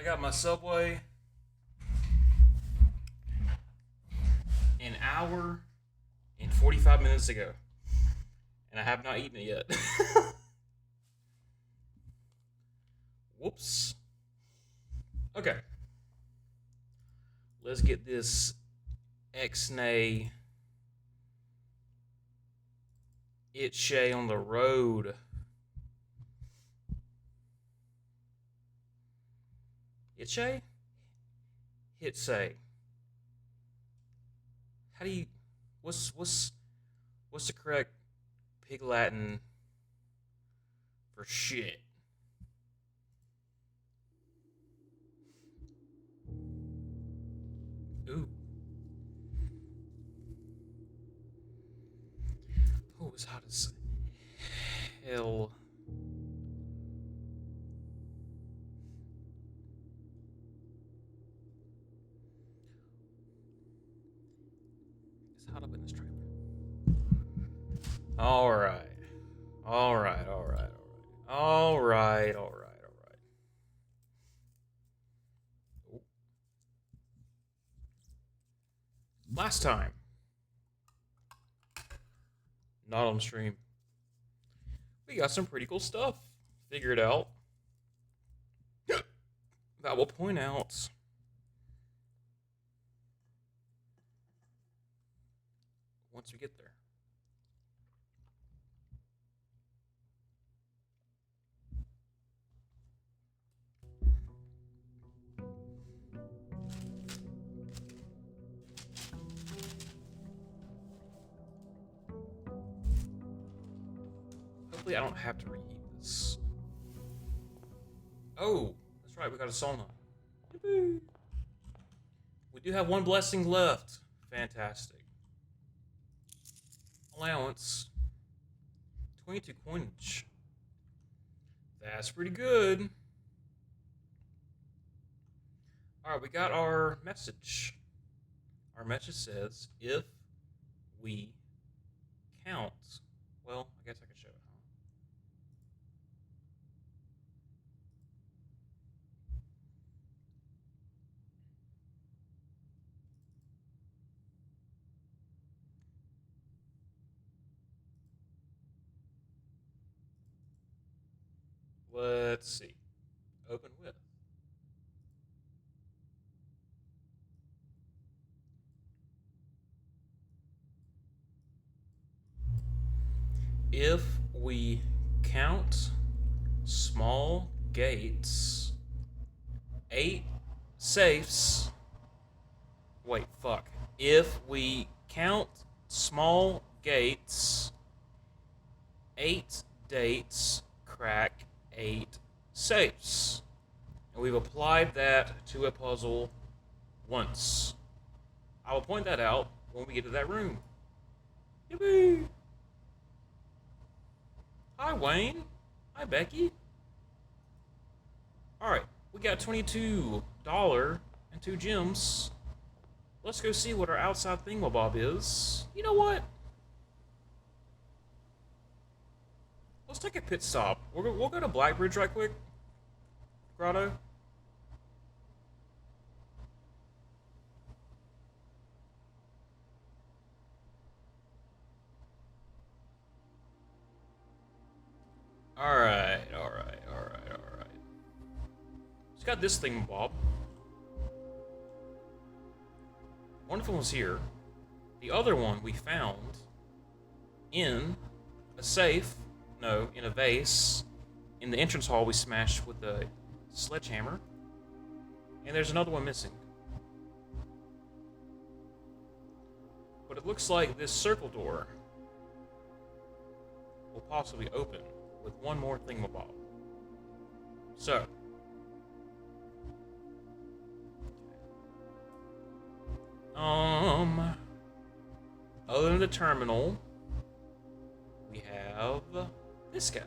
I got my Subway an hour and 45 minutes ago, and I have not eaten it yet. Whoops. Okay. Let's get this X-Nay Itchay on the road. Itchay? Hitsay. How do you what's the correct pig Latin for shit? Ooh. Oh, it's hot as hell. It's hot up in this trailer. Alright. Alright, alright, alright. Alright, alright, alright. Last time. Not on stream. We got some pretty cool stuff figured out. That will point out once we get there. Hopefully I don't have to reheat this. Oh, that's right, we got a sauna. Yippee. We do have one blessing left. Fantastic. Allowance. 22 coinage. That's pretty good. Alright, we got our message. Our message says, if we count. Well, I guess I can show it, huh? Let's see. Open with. If we count small gates, 8 safes. Wait, fuck. If we count small gates, 8 dates crack 8 safes. And we've applied that to a puzzle once. I will point that out when we get to that room. Yippee! Hi, Wayne. Hi, Becky. Alright, we got $22 and 2 gems. Let's go see what our outside thingamabob is. You know what? Let's take a pit stop. We'll go to Blackbridge right quick. Grotto. Alright, alright, alright, alright. It's got this thingamabob. One of them was here. The other one we found in a safe. No, in a vase. In the entrance hall we smashed with the sledgehammer. And there's another one missing. But it looks like this circle door will possibly open with one more thingamabob. So. Other than the terminal, we have this guy.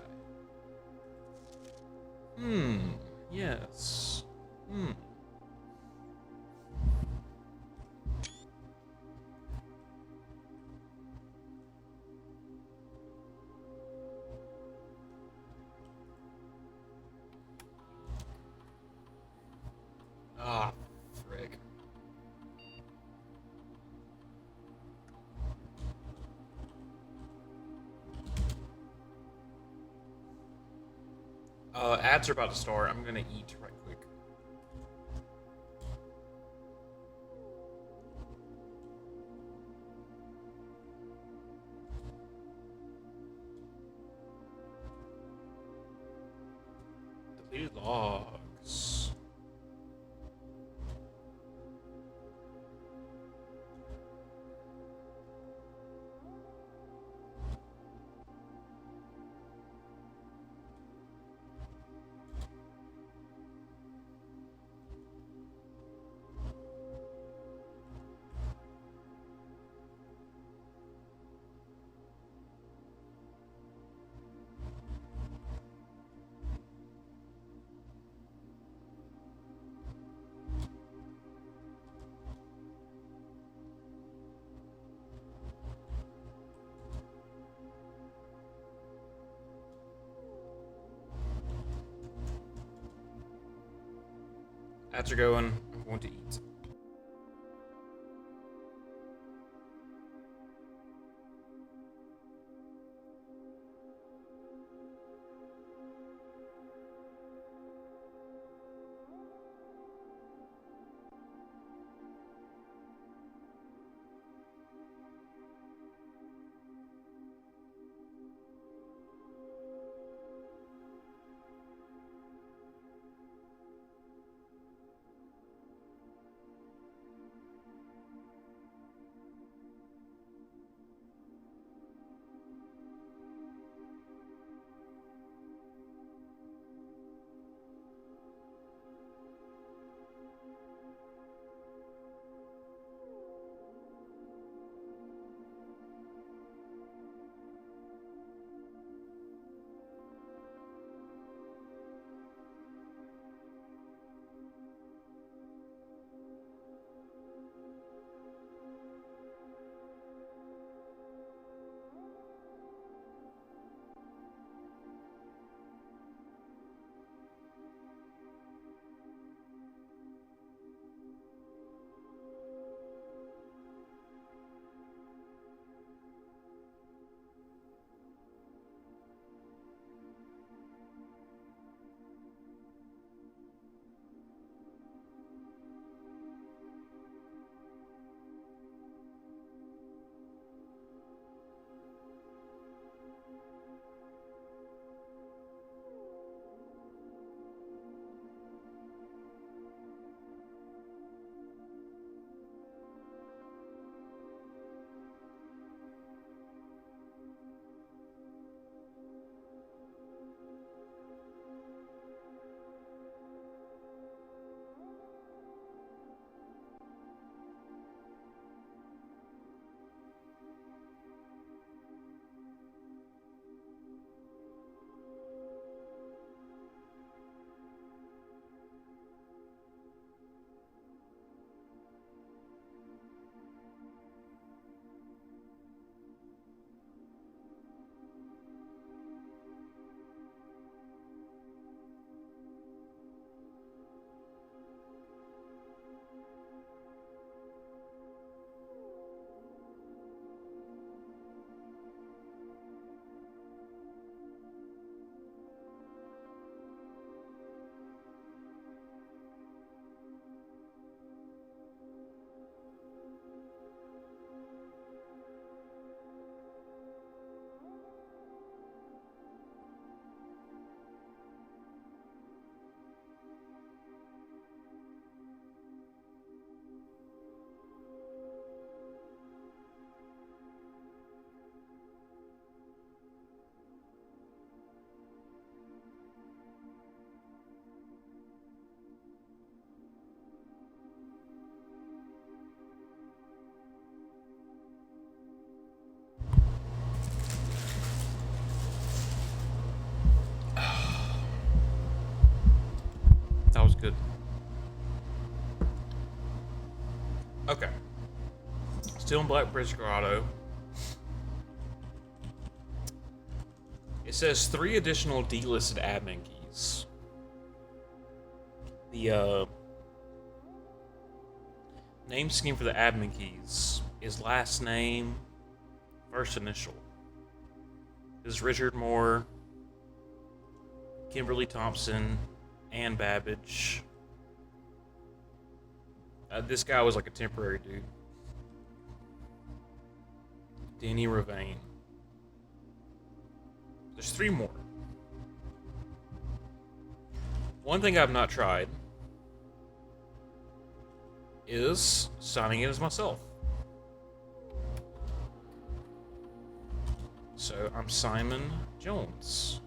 Yes. Ads are about to start. I'm gonna eat right quick. Deleted logs. Ads are going. I'm going to eat. That was good. Okay. Still in Blackbridge Grotto. It says 3 additional delisted admin keys. The name scheme for the admin keys is last name, first initial. This is Richard Moore, Kimberly Thompson, Ann Babbage. This guy was like a temporary dude. Denny Ravane. There's 3 more. One thing I've not tried is signing in as myself. So I'm Simon Jones.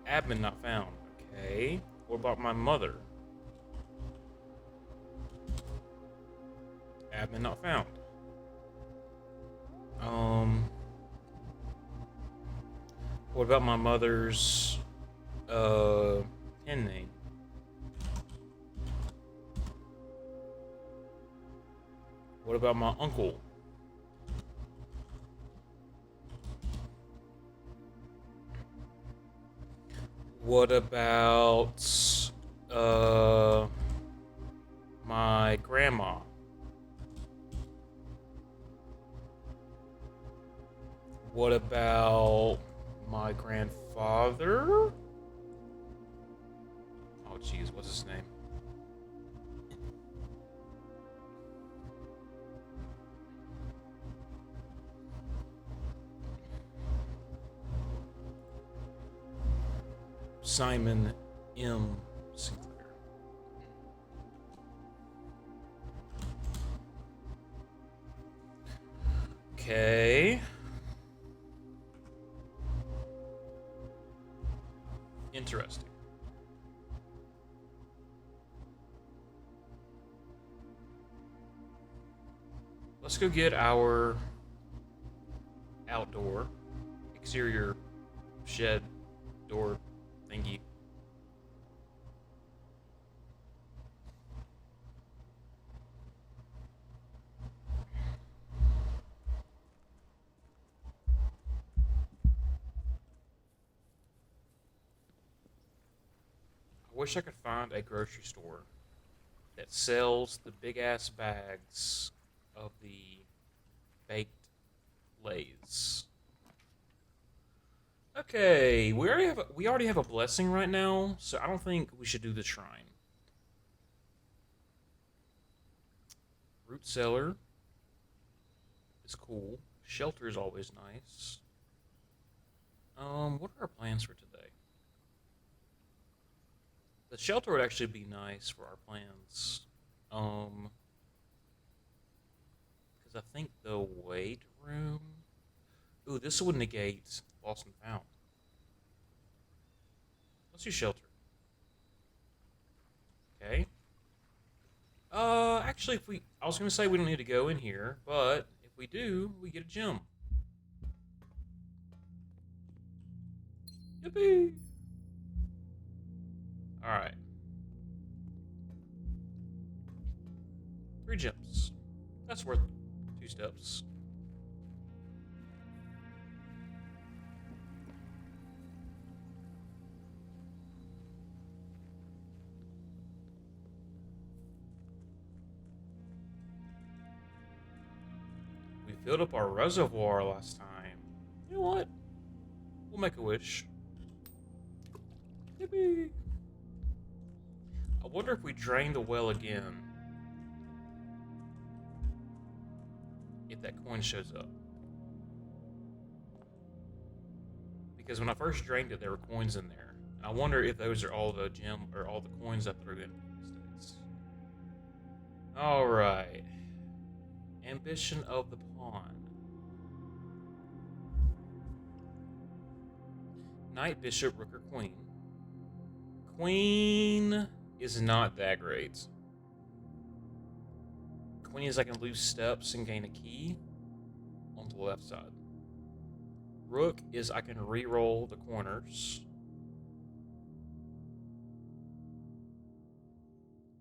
Admin not found. Okay. What about my mother? Admin not found. What about my mother's pen name? What about my uncle? What about my grandma? What about my grandfather? Oh jeez, what's his name? Simon M. Sinclair. Okay. Interesting. Let's go get our outdoor exterior shed door thingy. I wish I could find a grocery store that sells the big ass bags of the baked Lays. Okay, we already have a blessing right now, so I don't think we should do the shrine. Root cellar is cool. Shelter is always nice. What are our plans for today? The shelter would actually be nice for our plans. Because I think the weight room. Ooh, this would negate lost and found. Let's do shelter. Okay. Actually, I was gonna say we don't need to go in here, but if we do, we get a gem. Yippee! All right. 3 gems. That's worth 2 steps. We filled up our reservoir last time. You know what? We'll make a wish. Yippee! I wonder if we drain the well again, if that coin shows up. Because when I first drained it, there were coins in there. And I wonder if those are all the gem or all the coins I threw in these days. Alright. Ambition of the pawn. Knight, bishop, rook, or queen. Queen is not that great. Queen is I can lose steps and gain a key on the left side. Rook is I can re-roll the corners.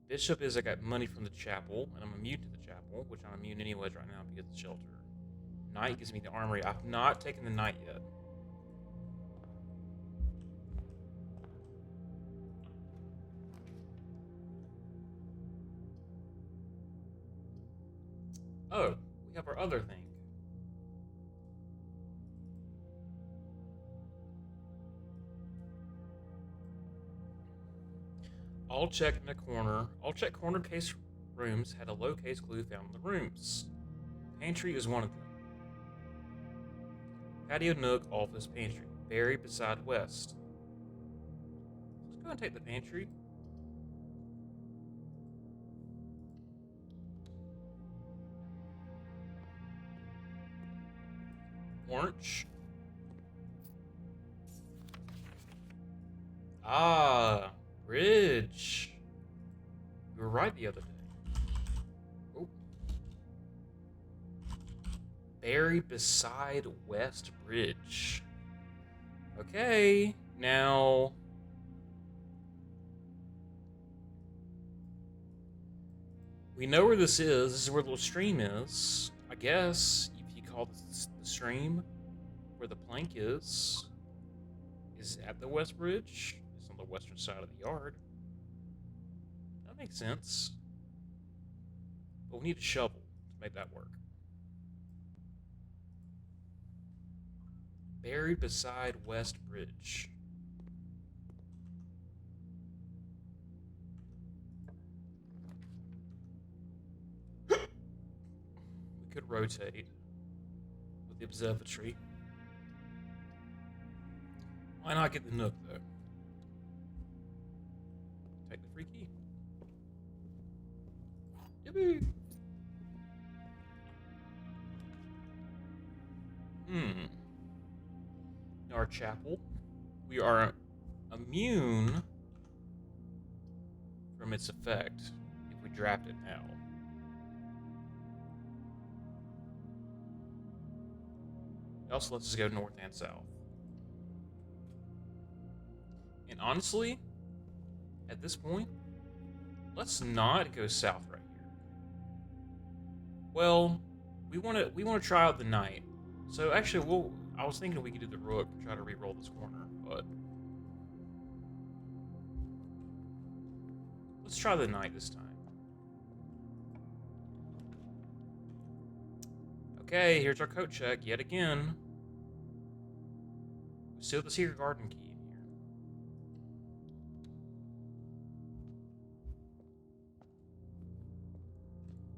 Bishop is I got money from the chapel, and I'm immune to the chapel, which I'm immune anyways right now because of the shelter. Knight gives me the armory. I've not taken the knight yet. Oh, we have our other thing. All checked in a corner. All checked corner case rooms had a low case clue found in the rooms. Pantry is one of them. Patio nook, office, pantry. Buried beside West. Let's go and take the pantry. Orange. Ah, bridge. You were right the other day. Oh. Buried beside West Bridge. Okay, now... we know where this is. This is where the little stream is. I guess, if you call this the stream, where the plank is at the West Bridge. It's on the western side of the yard. That makes sense. But we need a shovel to make that work. Buried beside West Bridge. We could rotate with the observatory. Why not get the nook, though? Take the free key. Yippee! In our chapel, we are immune from its effect if we draft it now. It also lets us go north and south. And honestly, at this point, let's not go south right here. Well, we want to try out the knight. So actually, I was thinking we could do the rook and try to re-roll this corner, but let's try the knight this time. Okay, here's our coat check yet again. We still have the secret garden key.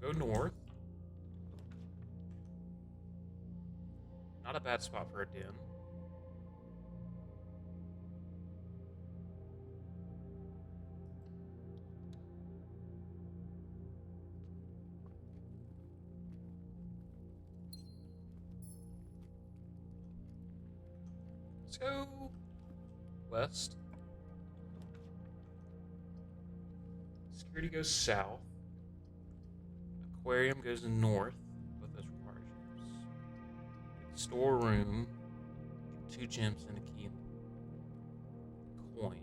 Go north. Not a bad spot for a den. Let's go west. Security goes south. Aquarium goes north. Both those require gems. Storeroom. 2 gems and a key and coin.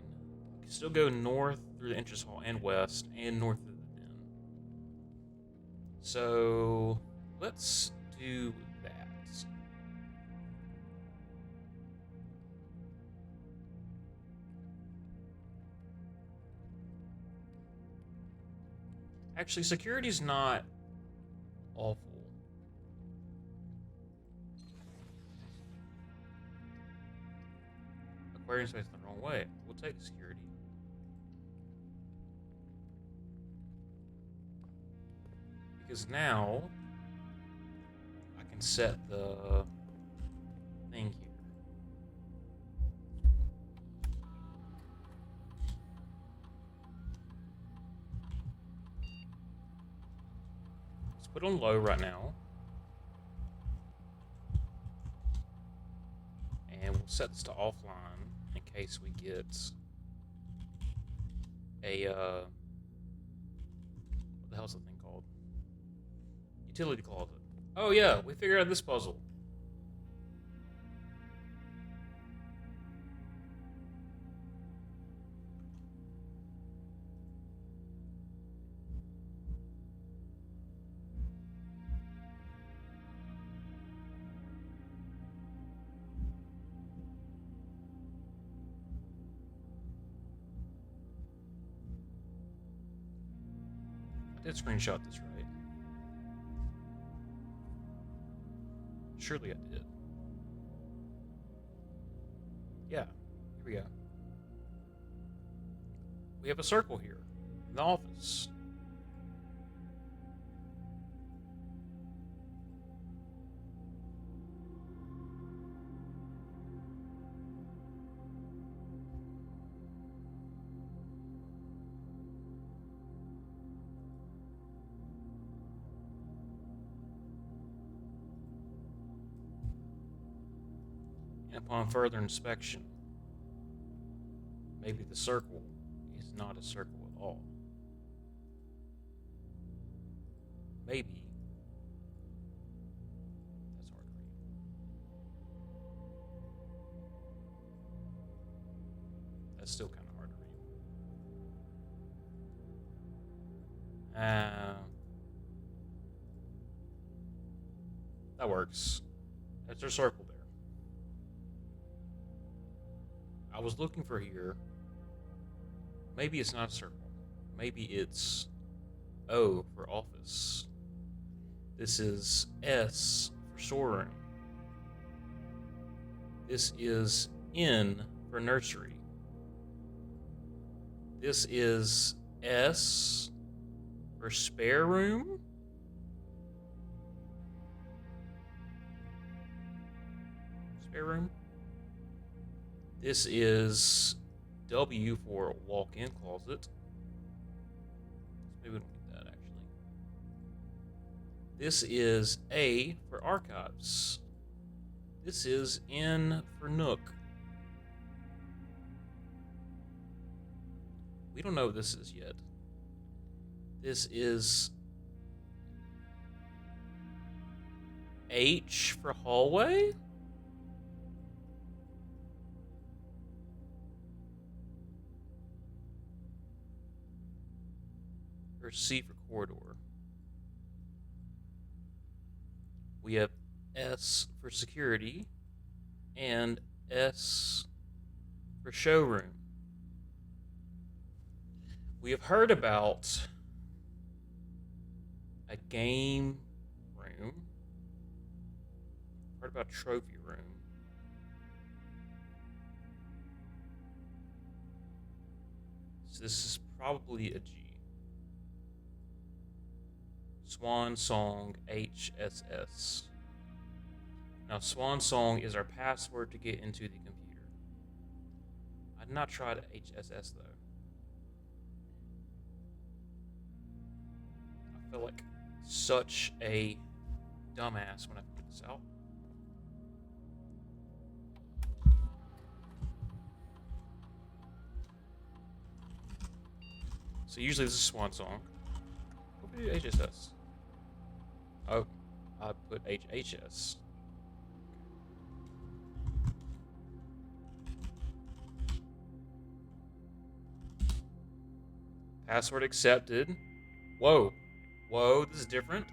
We can still go north through the entrance hall and west and north through the den. So let's do that. Actually, security's not awful. Aquarium's facing the wrong way. We'll take security. Because now I can set the thing here. Let's put it on low right now. And we'll set this to offline in case we get a, what the hell's the thing called? Utility closet. Oh yeah, we figured out this puzzle. I did screenshot this, right? Surely I did. Yeah, here we go. We have a circle here in the office. And upon further inspection, maybe the circle is not a circle at all. Maybe. That's hard to read. That's still kind of hard to read. That works. That's our circle there. I was looking for here. Maybe it's not a circle. Maybe it's O for office. This is S for storeroom. This is N for nursery. This is S for spare room. Spare room. This is W for walk-in closet. Maybe we don't need that actually. This is A for archives. This is N for nook. We don't know what this is yet. This is H for hallway. Or C for corridor. We have S for security and S for showroom. We have heard about a game room. Heard about trophy room. So this is probably a G. Swan Song HSS. Now, Swan Song is our password to get into the computer. I've not tried HSS though. I feel like such a dumbass when I figured this out. So usually this is Swan Song. What would be HSS? Oh, I put HHS. Password accepted. Whoa. Whoa, this is different.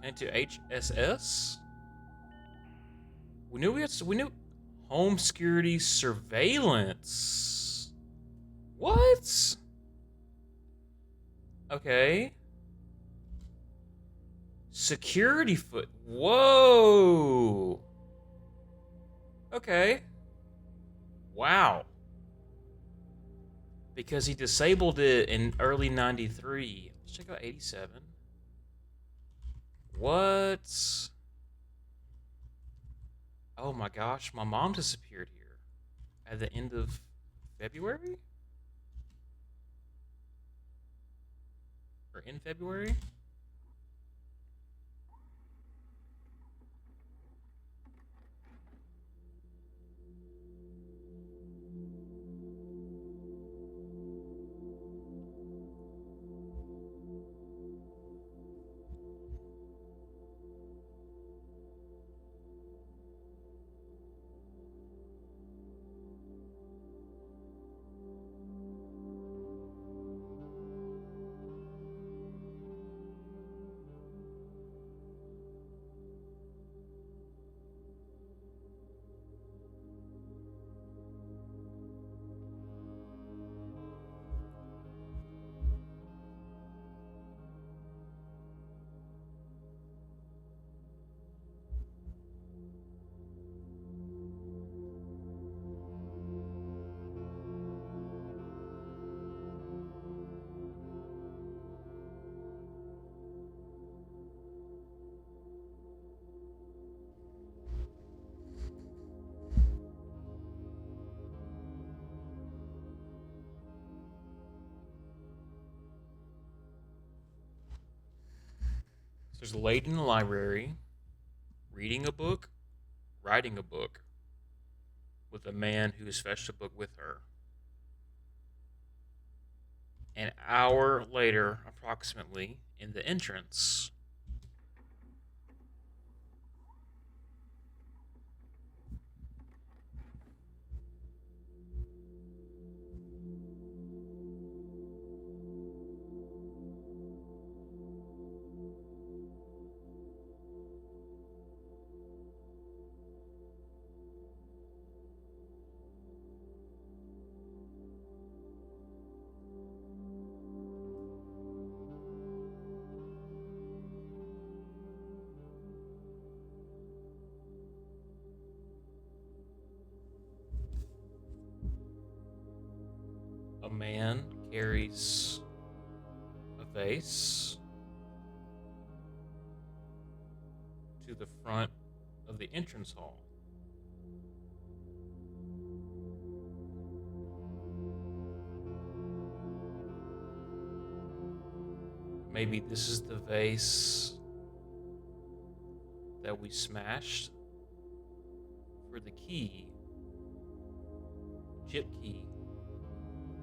Connect to HSS. We knew home security surveillance. What? Okay. Security foot. Whoa. Okay. Wow. Because he disabled it in early 93. Let's check out 87. What? Oh my gosh, my mom disappeared here at the end of February? Or in February? There's a lady in the library reading a book, writing a book, with a man who has fetched a book with her. An hour later, approximately, in the entrance, a man carries a vase to the front of the entrance hall. Maybe this is the vase that we smashed for the key, chip key,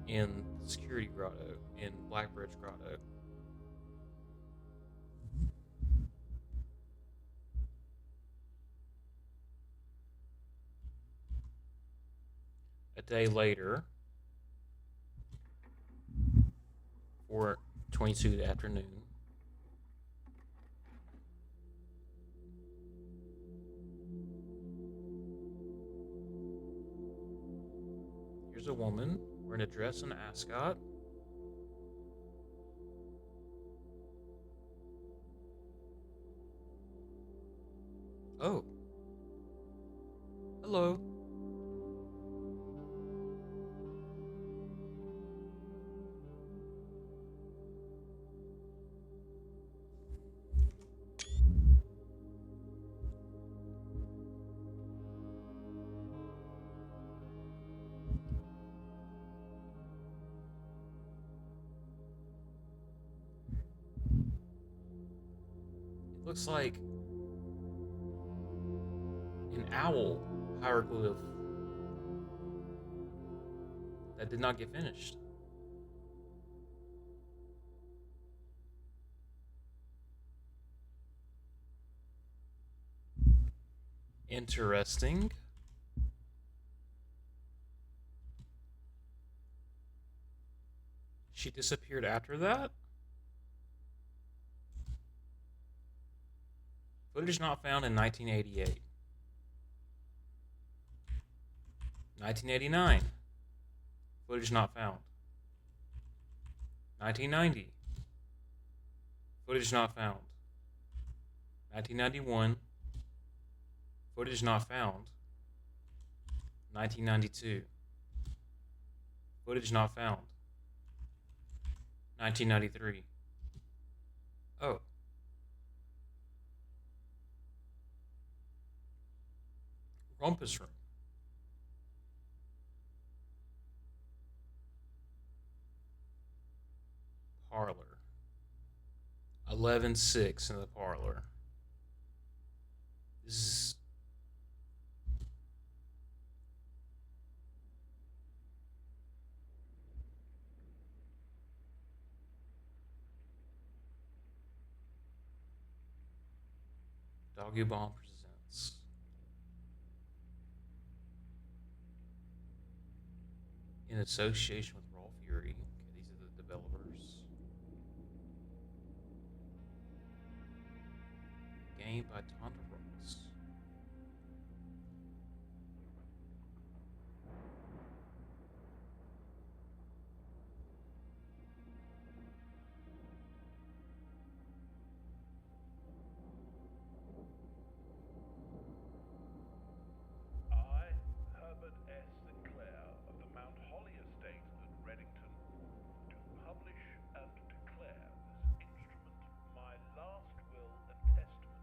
in the security grotto, in Blackbridge Grotto. A day later, 4:22 the afternoon, here's a woman wearing a dress and an ascot. Oh, hello. It looks like an owl hieroglyph that did not get finished. Interesting. She disappeared after that? Footage not found in 1988. 1989. Footage not found. 1990. Footage not found. 1991. Footage not found. 1992. Footage not found. 1993. Oh. Rumpus Room. Parlor. 11:06 in the parlor. This is Doggy Bomb presents in association with Raw Fury. Okay, these are the developers. Game by Tonda Rocks. I, Herbert S. Sinclair of the Mount Holly Estate at Reddington, do publish and declare this instrument my last will and testament.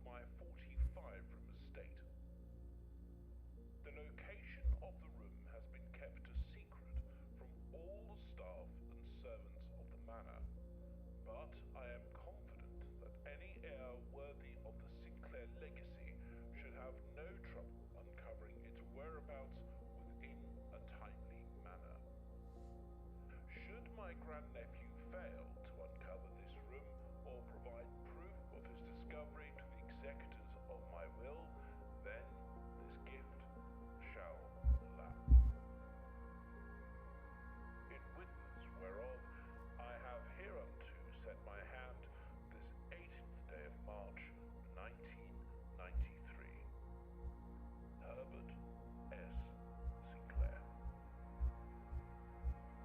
my 45 room estate. The location of the room has been kept a secret from all the staff and servants of the manor, but I am confident that any heir worthy of the Sinclair legacy should have no trouble uncovering its whereabouts within a timely manner. Should my grandnephew fail to uncover this room or provide proof of his discovery to the executors of my will, then this gift shall lapse. In witness whereof I have hereunto set my hand this 18th day of March, 1993. Herbert S. Sinclair.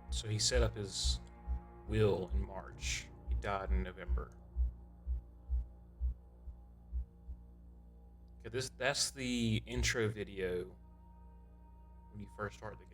So he set up his will in March. He died in November. Okay, that's the intro video when you first start the game.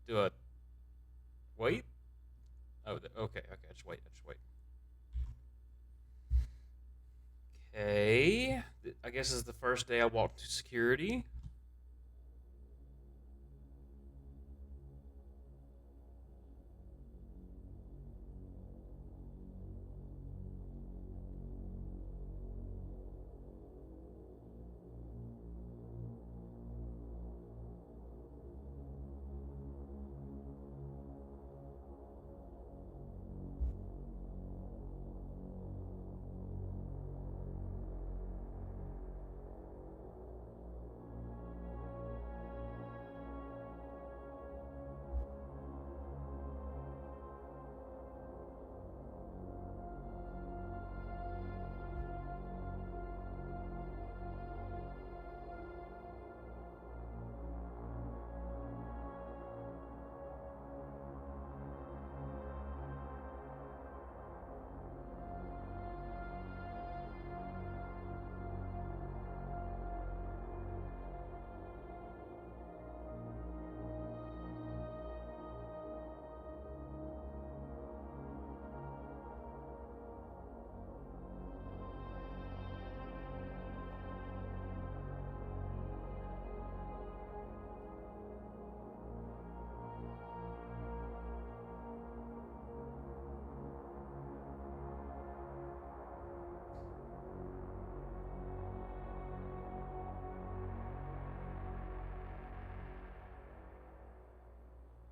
Do I wait? Oh, okay. Just wait. Okay. I guess this is the first day I walked to security.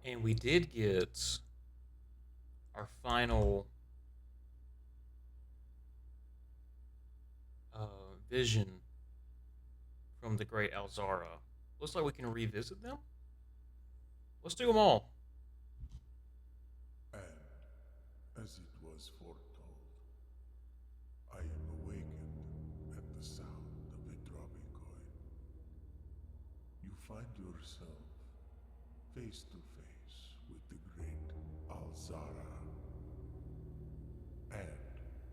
And we did get our final vision from the great Alzara. Looks like we can revisit them. Let's do them all. And, as it was foretold, I am awakened at the sound of a dropping coin. You find yourself face to face with the great Alzara. And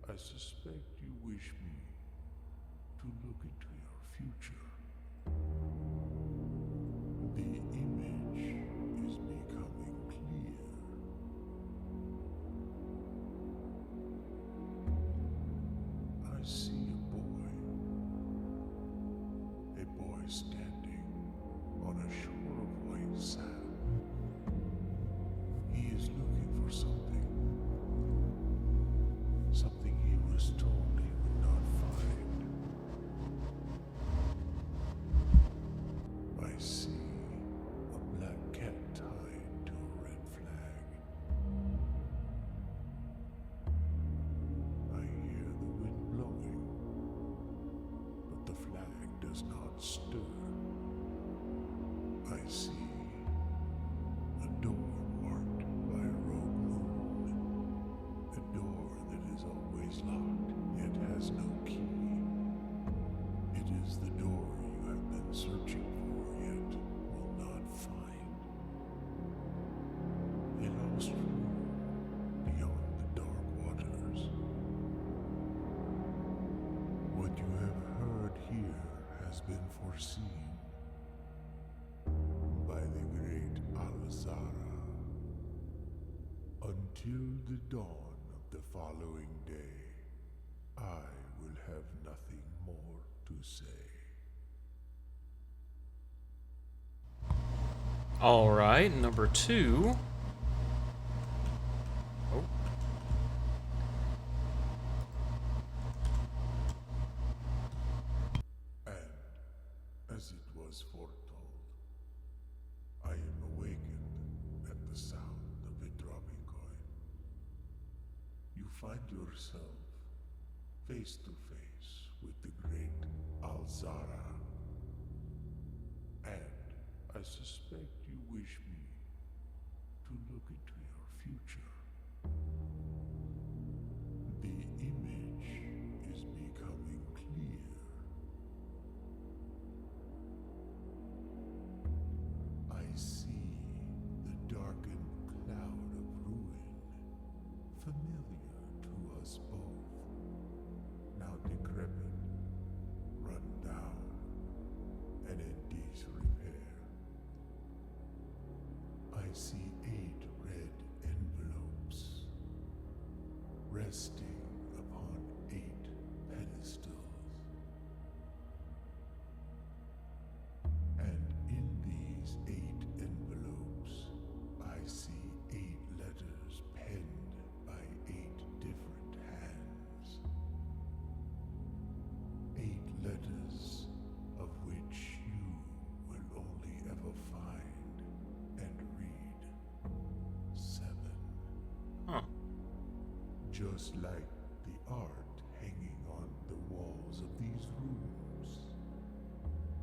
I suspect you wish me to look into your future. The image is becoming clear. I see a boy standing on a shore of white sand. He is looking for something he was told he would not find. I see a black cat tied to a red flag. I hear the wind blowing, but the flag does not stir. I see a door marked by a rogue moon. A door that is always locked, yet has no key. It is the door you have been searching for, yet will not find. has been foreseen by the great Alzara. Until the dawn of the following day, I will have nothing more to say. All right, number 2. Oh. And, as it was foretold, I am awakened at the sound of a dropping coin. You find yourself face to face with the great Alzara. And I suspect you wish me to look into your future. The image is becoming clear. I see the darkened cloud of ruin, familiar to us both, now decrepit, run down, and in disrepair. I see 8 red envelopes resting upon 8 pedestals. And in these 8 envelopes, I see 8 letters penned by 8 different hands. 8 letters of which you will only ever find and read 7. Huh. Just like the art hanging on the walls of these rooms,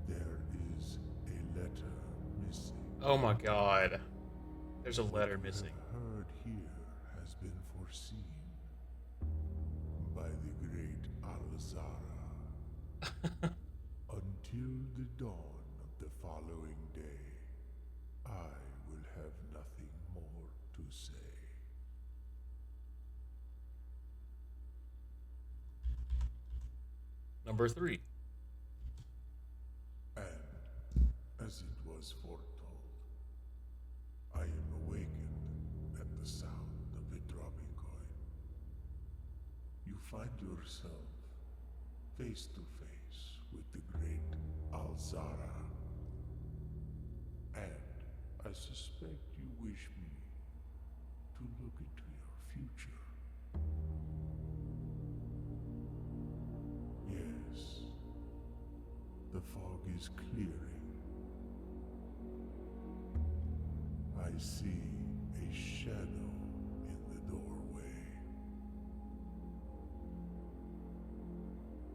there is a letter missing. Oh my god. There's a letter missing. The heard here has been foreseen by the great Alzara. Until the dawn of the following day, I will have nothing more to say. Number 3. And, as it was foretold, I am awakened at the sound of a dropping coin. You find yourself face to face with the great Alzara. And I suspect you wish me to look into your future. Yes, the fog is clearing. I see a shadow in the doorway.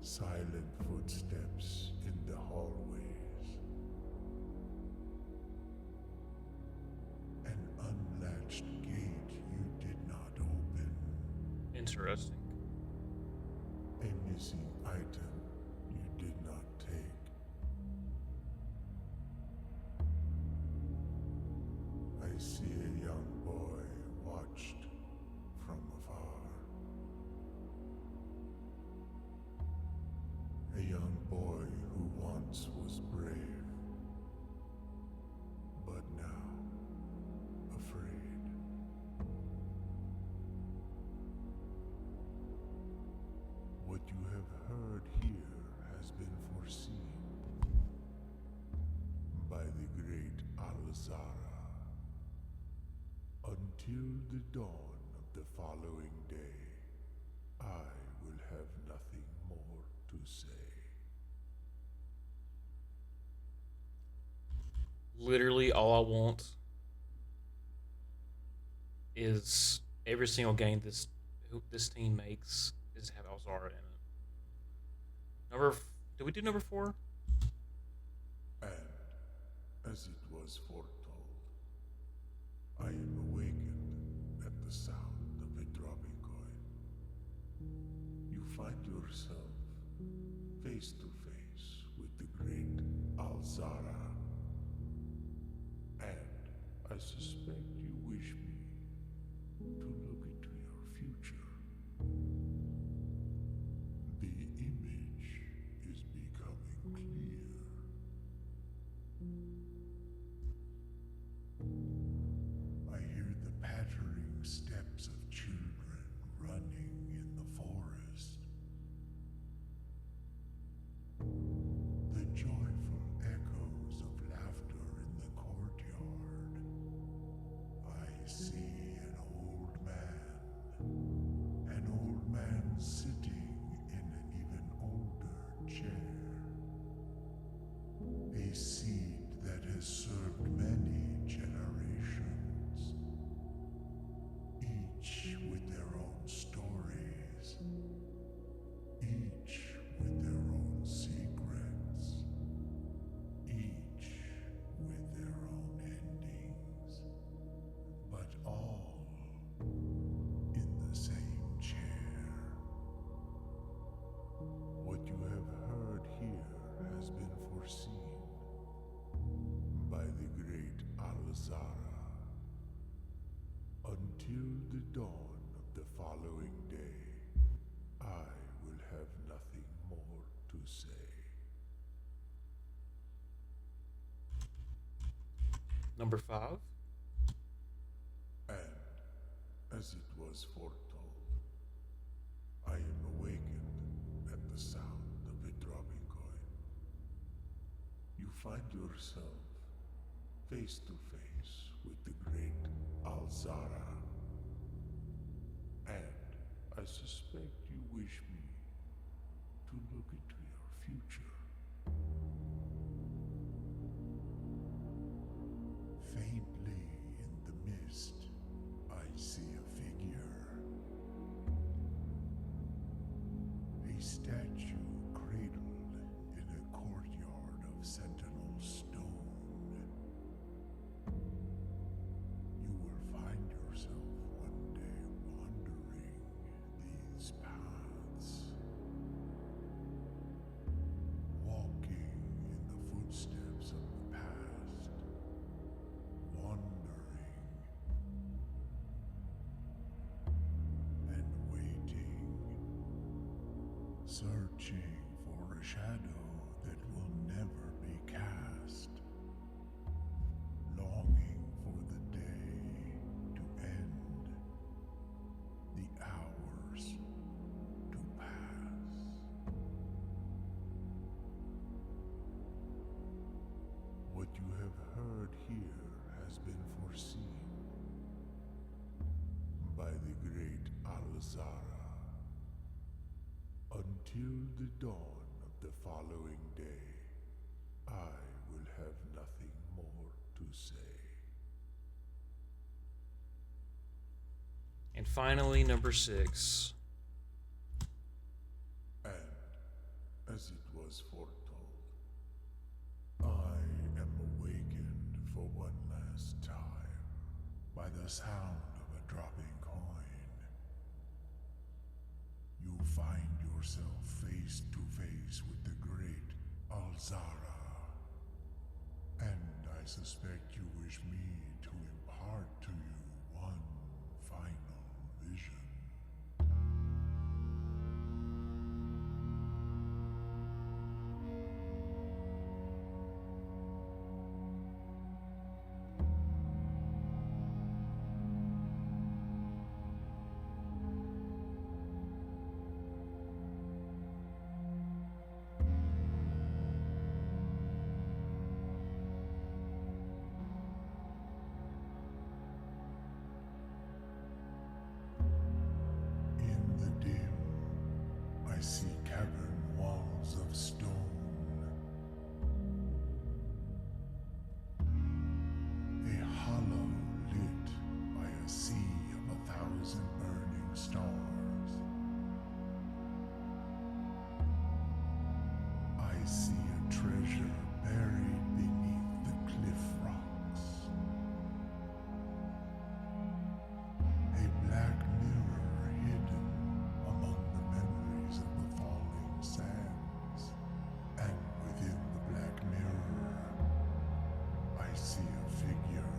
Silent footsteps in the hallways. An unlatched gate you did not open. Interesting. A missing item you did not take. I see a young boy watched from afar. A young boy who once was brave, but now afraid. What you have heard here has been foreseen by the great Alzara. Until the dawn of the following day, I will have nothing more to say. Literally all I want is every single game this team makes is have Alzara in it. Did we do number 4? And, as it was foretold, I am awakened at the sound of a dropping coin. You find yourself face to face with the great Alzara. And I suspect you wish me to look into your future. The image is becoming clear. Alzara. Until the dawn of the following day, I will have nothing more to say. Number 5. And, as it was foretold, I am awakened at the sound of a dropping coin. You find yourself face to face with the great Alzara. And I suspect you wish me to look into your future. Faintly in the mist, I see a figure. A statue cradled in a courtyard of sentinel stone. You will find yourself one day wandering these paths, walking in the footsteps of the past, wandering and waiting, searching for a shadow that will never be cast, longing for the day to end, the hours to pass. What you have heard here has been foreseen by the great Alzara. Until the dawn of the following day, I will have nothing more to say. And finally, number 6. And, as it was foretold, I am awakened for one last time by the sound of a dropping coin. You find yourself face to face with the great Alzara. And I suspect you wish me to impart to you one final vision. In the dim, I see cavern walls of stone. A hollow lit by a sea of 1,000 burning stars. I see a treasure buried beneath the cliff rocks. A black mirror hidden among the memories of the falling sands. And within the black mirror, I see a figure.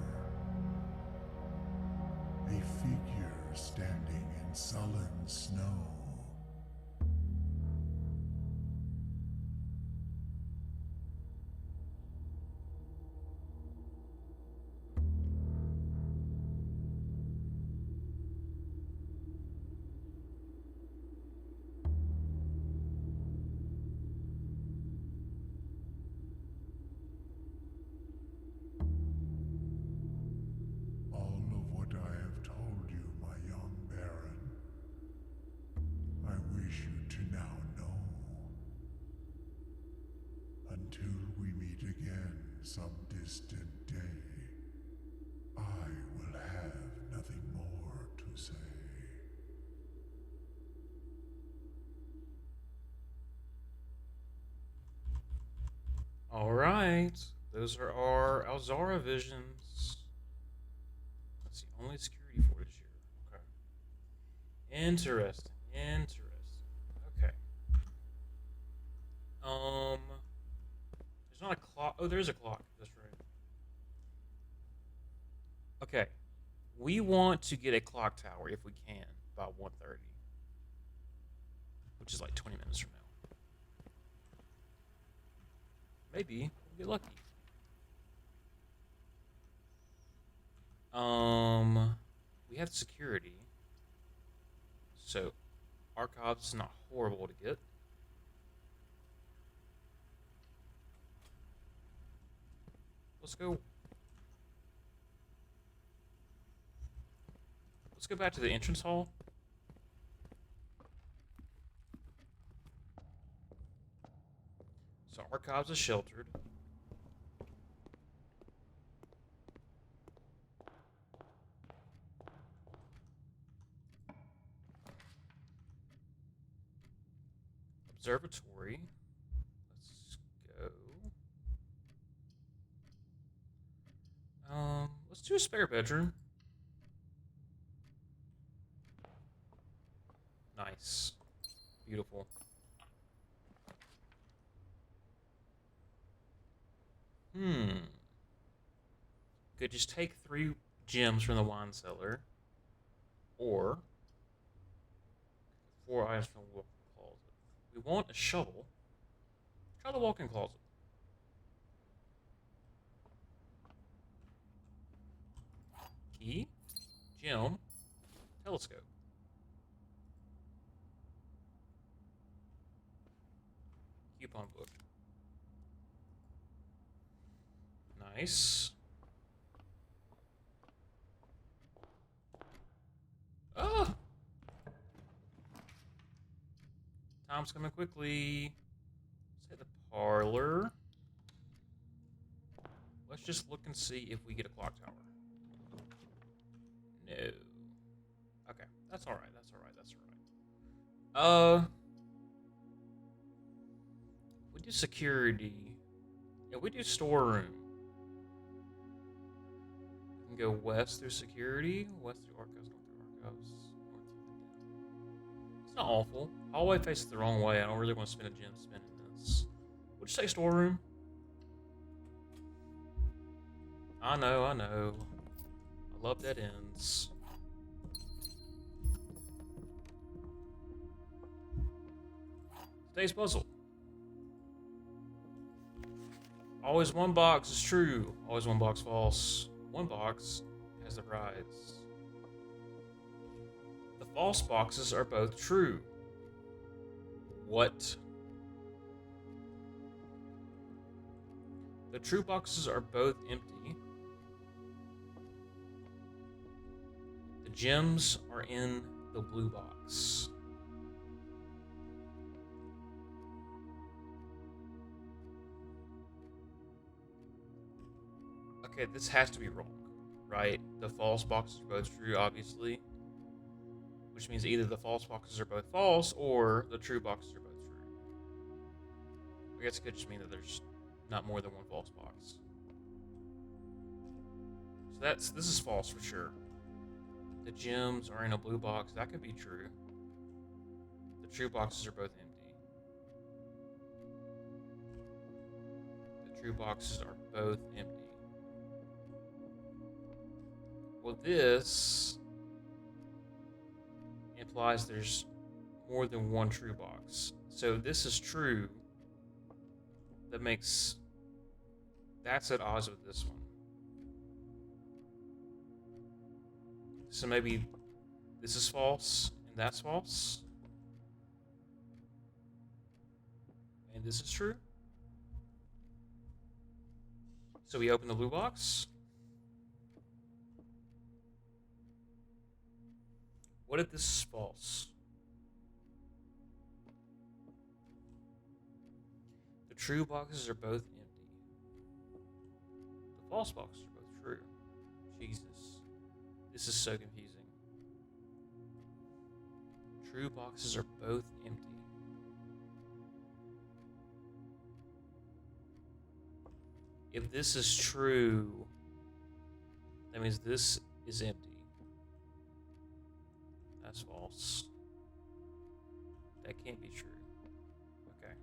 A figure standing in sullen snow. All of what I have told you, my young baron, I wish you to now know. Until we meet again some distant day, I will have nothing more to say. All right. Those are our Alzara visions. That's the only security footage here. Okay. Interesting. Interesting. Okay. There's not a clock. Oh, there's a clock. That's right. Okay. We want to get a clock tower if we can by 1:30, which is like 20 minutes from now. Maybe we'll get lucky. We have security, so archives is not horrible to get. Let's go. Let's go back to the entrance hall. So archives is sheltered. Observatory. Let's go. Let's do a spare bedroom. Nice. Beautiful. Could just take 3 gems from the wine cellar, or 4 items from the walk-in closet. We want a shovel. Try the walk-in closet. Key, gem, telescope. Coupon book. Nice. Ah! Time's coming quickly. Let's hit the parlor. Let's just look and see if we get a clock tower. No. Okay, that's alright, that's alright, that's alright. We do security. Yeah, we do storeroom. We can go west through security, west through archives, north through archives, north through the den. It's not awful. Hallway faces the wrong way. I don't really want to spend a gem spinning this. Would you say storeroom? I know, I know. I love dead ends. Today's puzzle. Always one box is true. Always one box false. One box has the prize. The false boxes are both true. What? The true boxes are both empty. The gems are in the blue box. Okay, this has to be wrong, right? The false boxes are both true, obviously. Which means either the false boxes are both false or the true boxes are both true. I guess it could just mean that there's not more than one false box. So this is false for sure. The gems are in a blue box. That could be true. The true boxes are both empty. The true boxes are both empty. Well, this implies there's more than one true box. So this is true. That's at odds with this one. So maybe this is false and that's false. And this is true. So we open the blue box. What if this is false? The true boxes are both empty. The false boxes are both true. Jesus. This is so confusing. True boxes are both empty. If this is true, that means this is empty. That's false. That can't be true. Okay.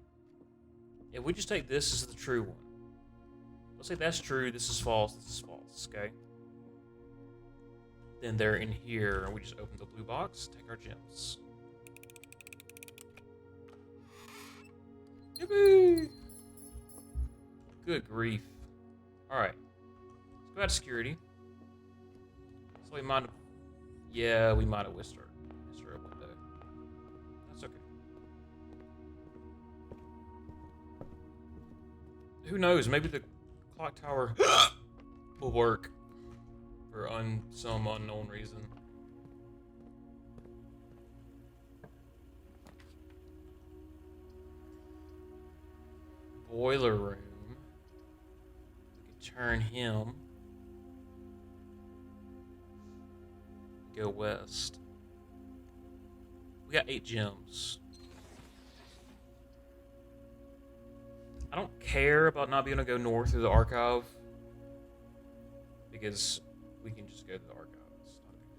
If we just take this as the true one. Let's say that's true, this is false, okay? then they're in here, and we just open the blue box, take our gems. Yippee! Good grief. Alright. Let's go out of security. So we might have... Yeah, we might have missed our window. That's okay. Who knows? Maybe the clock tower will work for some unknown reason. Boiler room. We can turn him. Go west. We got 8 gems. I don't care about not being able to go north through the archive, because we can just go to the archive. It's not a big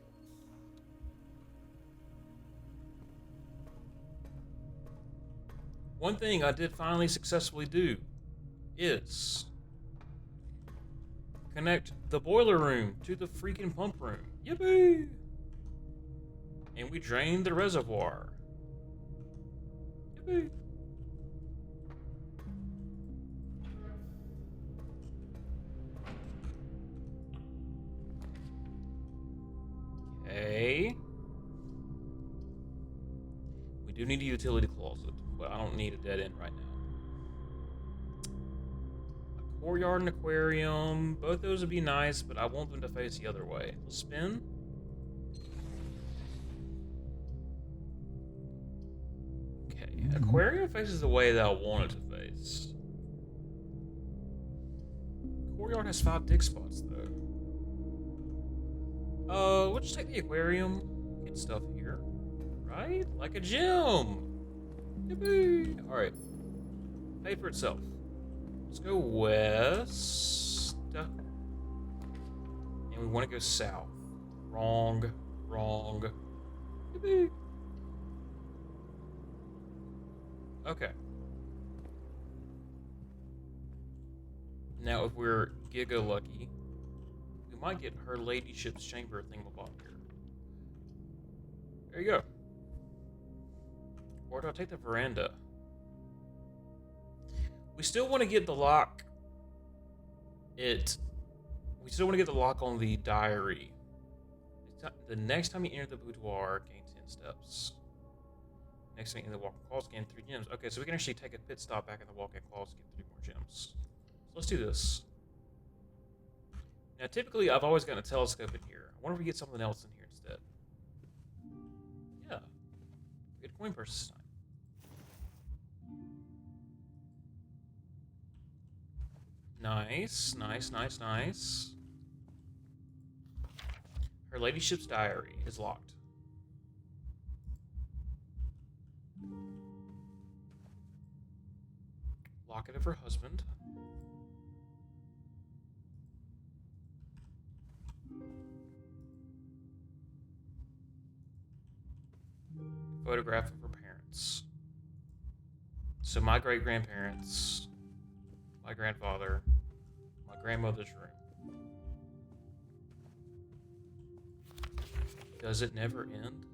deal. One thing I did finally successfully do is connect the boiler room to the freaking pump room. Yippee! And we drained the reservoir. Yippee! Okay. We do need a utility closet, but I don't need a dead end right now. A courtyard and aquarium. Both those would be nice, but I want them to face the other way. We'll spin. Okay. Aquarium faces the way that I want it to face. Courtyard has 5 dig spots, though. We'll just take the aquarium, get stuff here, right? Like a gym. Yippee! Alright. Pay for itself. Let's go west. And we want to go south. Wrong. Yippee! Okay. Now, if we're giga lucky, we might get her ladyship's chamber thingamabob here. There you go. Or do I take the veranda? We still want to get the lock. We still want to get the lock on the diary. The next time you enter the boudoir, gain 10 steps. Next time you enter the walk-in closet, gain 3 gems. Okay, so we can actually take a pit stop back in the walk-in closet, get 3 more gems. So let's do this. Now, typically, I've always gotten a telescope in here. I wonder if we get something else in here instead. Yeah. We get a coin purse this time. Nice. Her ladyship's diary is locked. Locket of her husband. Photograph of her parents. So my great-grandparents, my grandfather, my grandmother's room. Does it never end?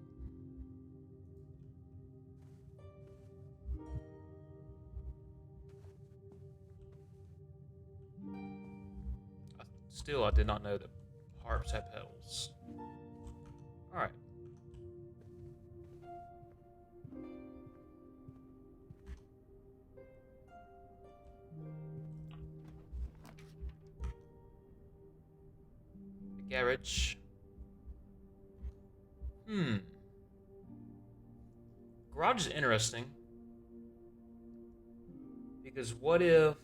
Still, I did not know that harps have pedals. Alright. The garage. Garage is interesting. Because what if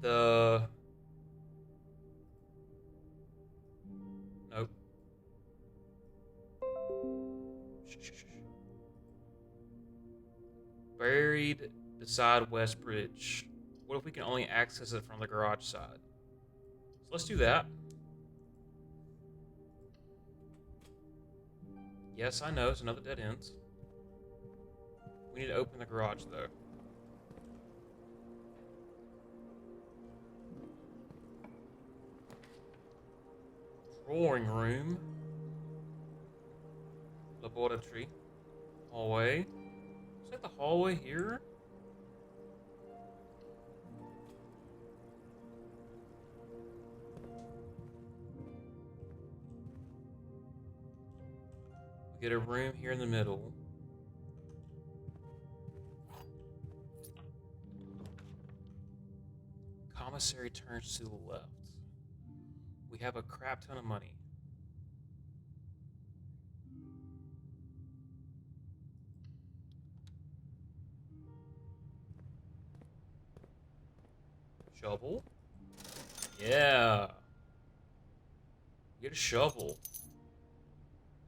the... Nope. Buried beside West Bridge. What if we can only access it from the garage side? So let's do that. Yes, I know, it's another dead end. We need to open the garage, though. Drawing room. Laboratory. Hallway. Is that the hallway here? We get a room here in the middle. Commissary turns to the left. We have a crap ton of money. Shovel? Yeah. Get a shovel.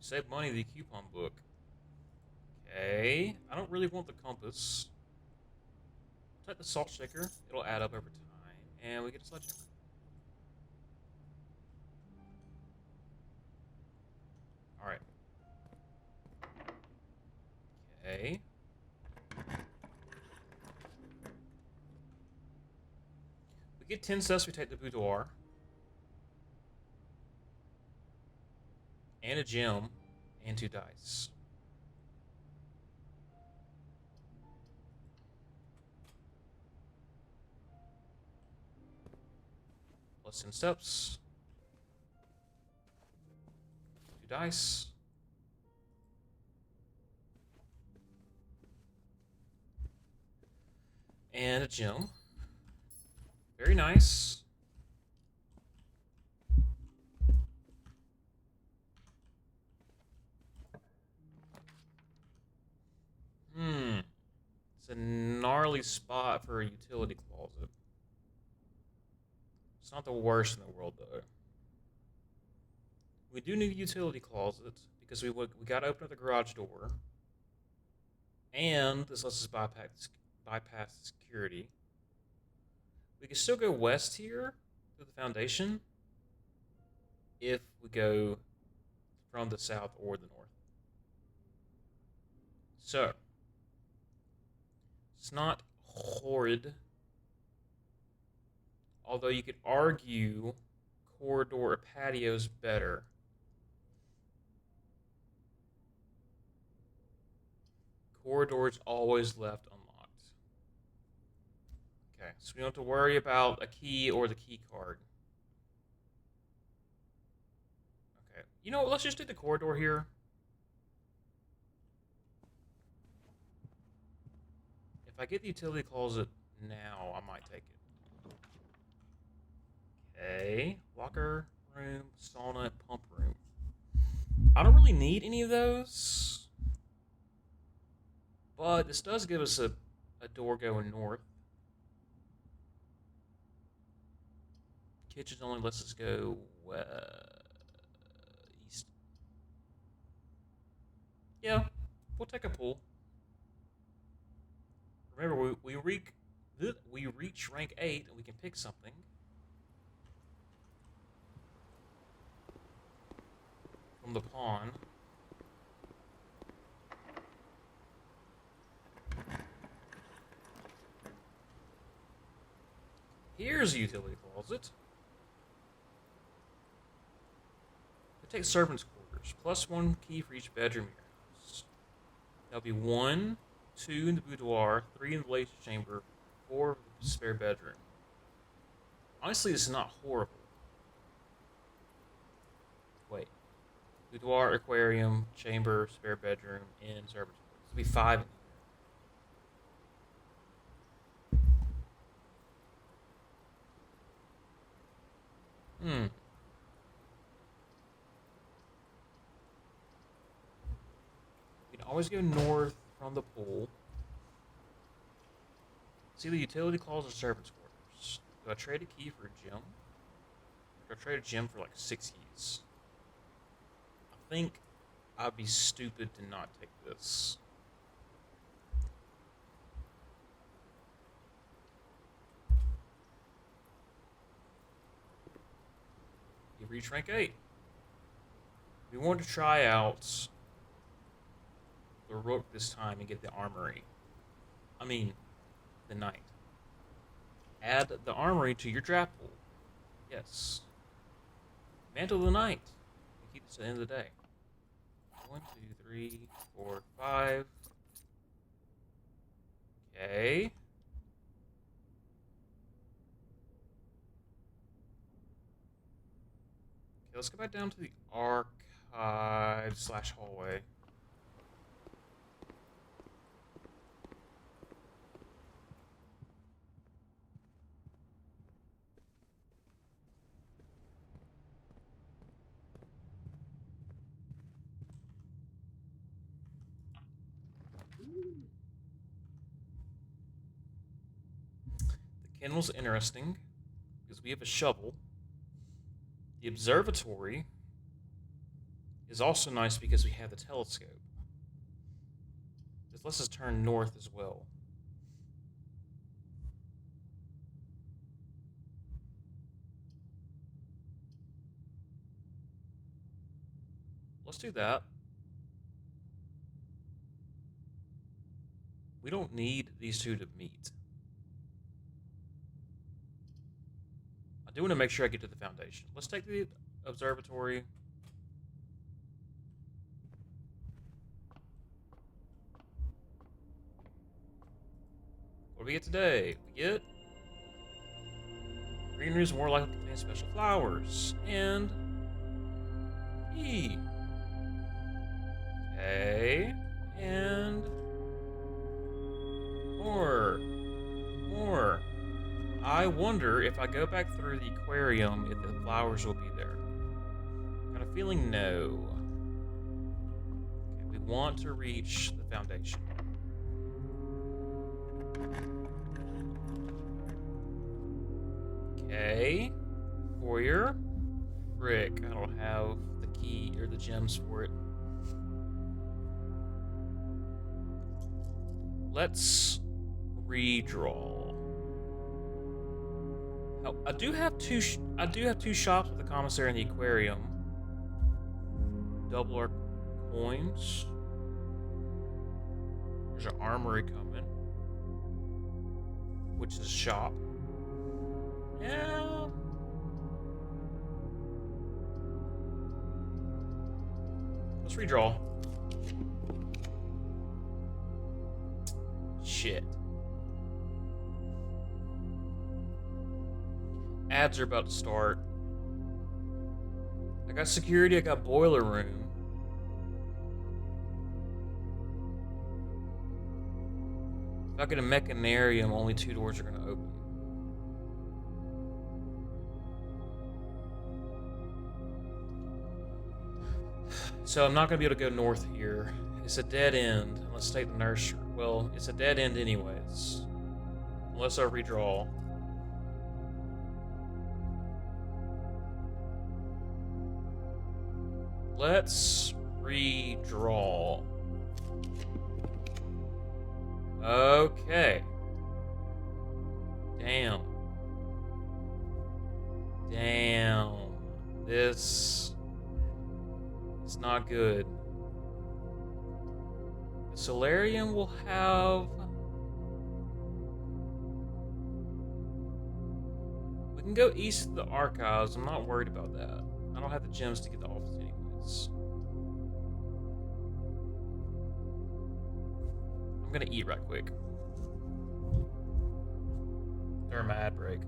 Save money, the coupon book. Okay. I don't really want the compass. Take the salt shaker. It'll add up over time. And we get a sledgehammer. Alright. Okay. We get 10 cents, we take the boudoir. And a gem. And 2 dice. Plus 10 steps. 2 dice. And a gem. Very nice. It's a gnarly spot for a utility closet. It's not the worst in the world, though. We do need a utility closet because we got to open up the garage door. And this lets us bypass security. We can still go west here through the foundation if we go from the south or the north. So, it's not horrid. Although you could argue corridor or patio's better. Corridor's always left unlocked. Okay, so we don't have to worry about a key or the key card. Okay, you know what? Let's just do the corridor here. If I get the utility closet now, I might take it. Okay, locker room, sauna, pump room. I don't really need any of those. But this does give us a door going north. Kitchen only lets us go east. Yeah, we'll take a pool. Remember, we reach rank 8 and we can pick something. From the pawn. Here's a utility closet. We take servants' quarters. +1 key for each bedroom in your house. That'll be 1, 2 in the boudoir, 3 in the ladies' chamber, 4 in the spare bedroom. Honestly, this is not horrible. Wait. Boudoir, aquarium, chamber, spare bedroom, and servants' quarters. It'll be 5 in here. You can always go north from the pool. See the utility closet or servants' quarters. Do I trade a key for a gem? Do I trade a gem for like 6 keys? I think I'd be stupid to not take this. You reach rank 8. We want to try out the rook this time and get the armory. I mean, the knight. Add the armory to your draft pool. Yes. Mantle of the Night. We keep this at the end of the day. 1, 2, 3, 4, 5. Okay. Okay, let's go back down to the archive / hallway. The kennel's interesting because we have a shovel. The observatory is also nice because we have the telescope. This lets us turn north as well. Let's do that. We don't need these two to meet. I do want to make sure I get to the foundation. Let's take the observatory. What do we get today? We get greenery is more likely to contain special flowers and E. Okay, and more. I wonder if I go back through the aquarium if the flowers will be there. Got a feeling no. Okay, we want to reach the foundation. Okay. Foyer. Frick, I don't have the key or the gems for it. Let's redraw. Oh, I do have two shops with the commissary and the aquarium. Double our coins. There's an armory coming, which is a shop. Yeah. Let's redraw. Shit. Ads are about to start. I got security, I got boiler room. If I get a mechanarium, only 2 doors are gonna open. So I'm not gonna be able to go north here. It's a dead end, unless I take the nursery. Well, it's a dead end anyways. Unless I redraw. Let's redraw. Okay. Damn. This is not good. The solarium will have... We can go east of the archives. I'm not worried about that. I don't have the gems to get the office anyways. I'm gonna eat right quick. During my ad break.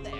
there.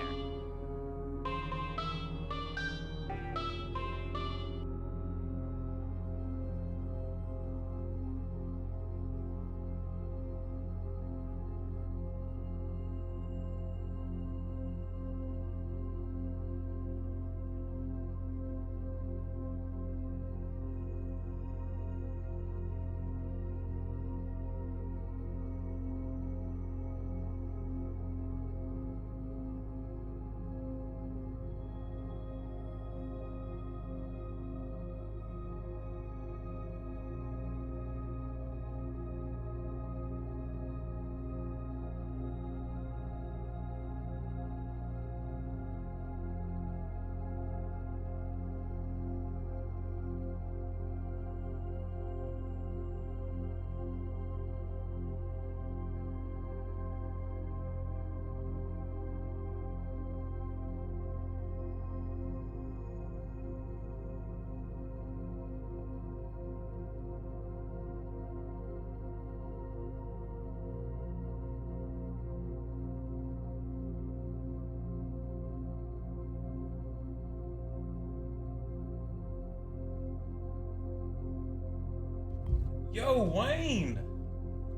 Yo, Wayne!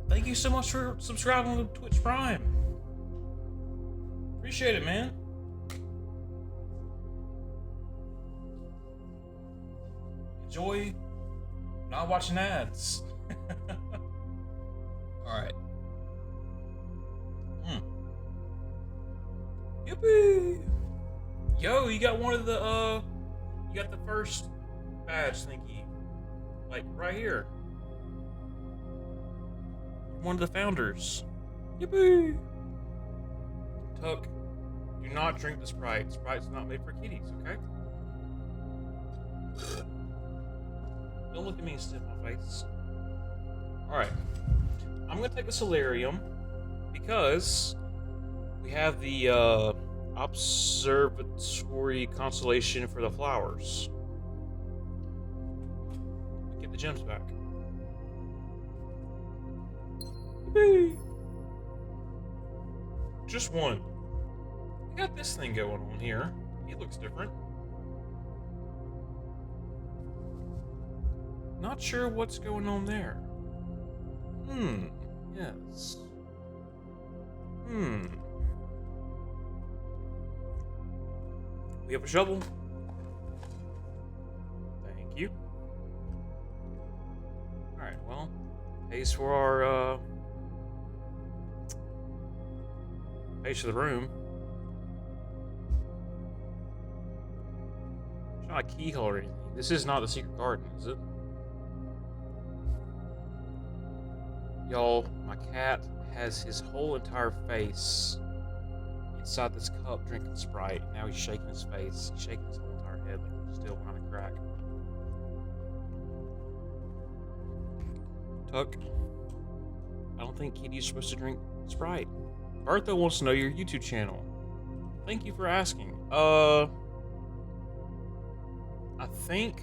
Thank you so much for subscribing to Twitch Prime. Appreciate it, man. Enjoy not watching ads. Alright. Yippee! Yo, you got one of the, you got the first badge thingy. Like, right here. One of the founders. Yippee! Tuck, do not drink the Sprite. Sprite's not made for kitties, okay? Don't look at me and sniff my face. Alright. I'm gonna take the Solarium because we have the observatory constellation for the flowers. Get the gems back. Yippee! Just one. We got this thing going on here. It looks different. Not sure what's going on there. Yes. We have a shovel. Thank you. Alright, well, pays for our, pays for the room. It's not a keyhole or anything. This is not the secret garden, is it? Y'all, my cat has his whole entire face inside this cup drinking Sprite. Now he's shaking his face. He's shaking his whole entire head like he's still behind a crack. Tuck, I don't think Kitty's supposed to drink Sprite. Bertha wants to know your YouTube channel. Thank you for asking. I think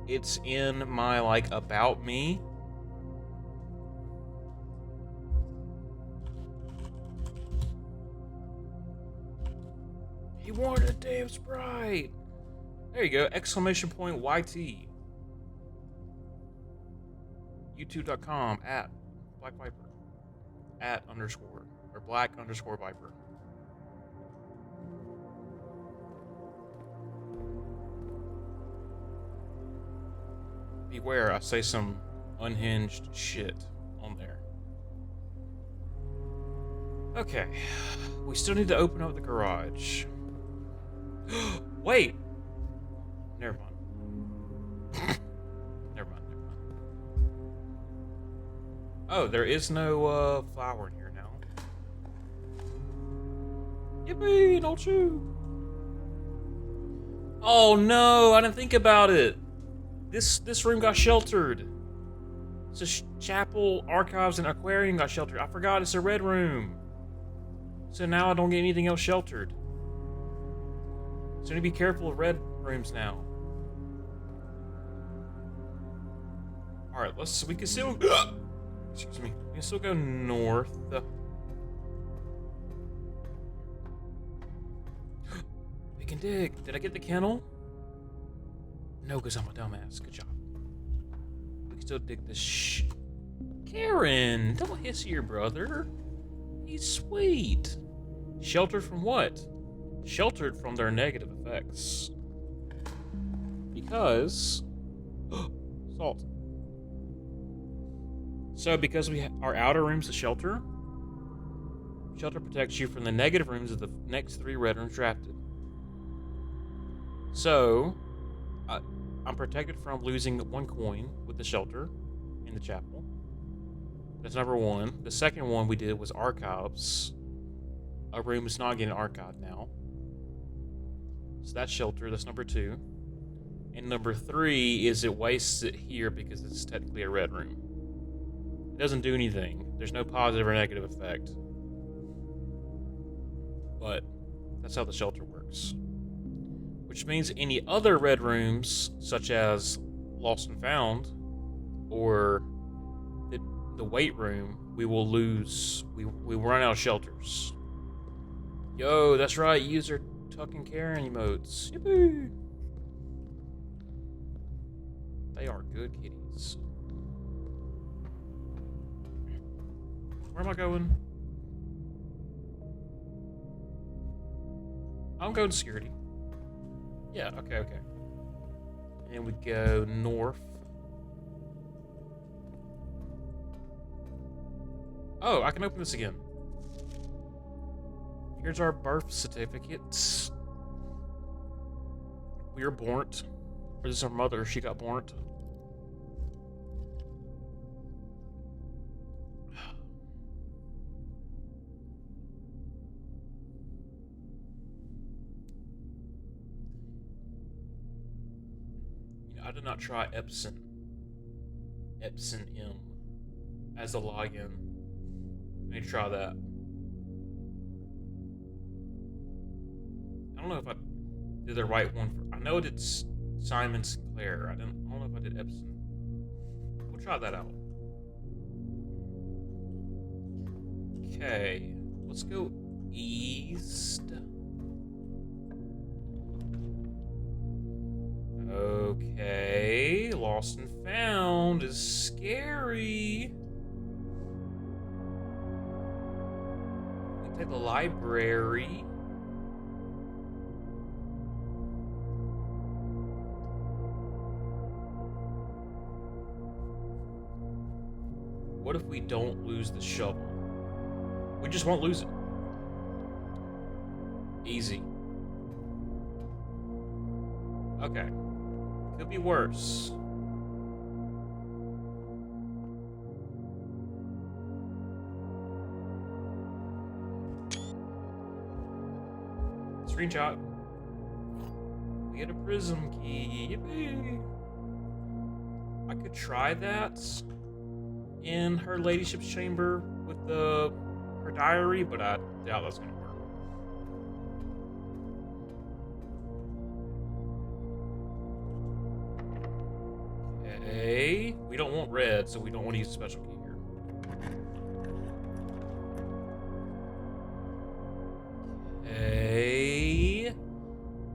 it's in my, like, about me. He wanted a damn Sprite. There you go. Exclamation point YT. YouTube.com @ Black Viper. @ underscore. Or Black underscore Viper. Beware, I say some unhinged shit on there. Okay. We still need to open up the garage. Wait! Never mind. Never mind. Oh, there is no flower in here now. Yippee, an old shoe! Oh no, I didn't think about it. This room got sheltered. It's a chapel, archives, and aquarium got sheltered. I forgot it's a red room. So now I don't get anything else sheltered. So I need to be careful of red rooms now. Alright, we can still, excuse me, we can still go north. can dig. Did I get the kennel? No, because I'm a dumbass. Good job. We can still dig this Karen, don't hiss your brother. He's sweet. Sheltered from what? Sheltered from their negative effects. Because... salt. So because our outer room's a shelter, shelter protects you from the negative rooms of the next 3 red rooms drafted. So, I'm protected from losing 1 coin with the shelter in the chapel. That's number 1. The second one we did was archives. A room is not getting archived now. So that's shelter. That's number 2. And number 3 is it wastes it here because it's technically a red room. It doesn't do anything. There's no positive or negative effect. But that's how the shelter works. Which means any other red rooms, such as Lost and Found, or the weight room, we will lose. We run out of shelters. Yo, that's right. User Tuck and Karen emotes. Yippee! They are good kitties. Where am I going? I'm going to security. Yeah, okay. And we go north. Oh, I can open this again. Here's our birth certificates. We were born. Or this is our mother, she got born. I did not try Epson M as a login. I need to try that. I don't know if I did the right one for. I know it's Simon Sinclair. I don't know if I did Epson. We'll try that out. Okay, let's go east. Okay, Lost and Found is scary. We take the library. What if we don't lose the shovel? We just won't lose it. Easy. Okay. Could be worse. Screenshot. We get a prism key. Yippee! I could try that in her ladyship's chamber with her diary, but I doubt that's gonna work. Okay, we don't want red, so we don't want to use a special key here. Okay,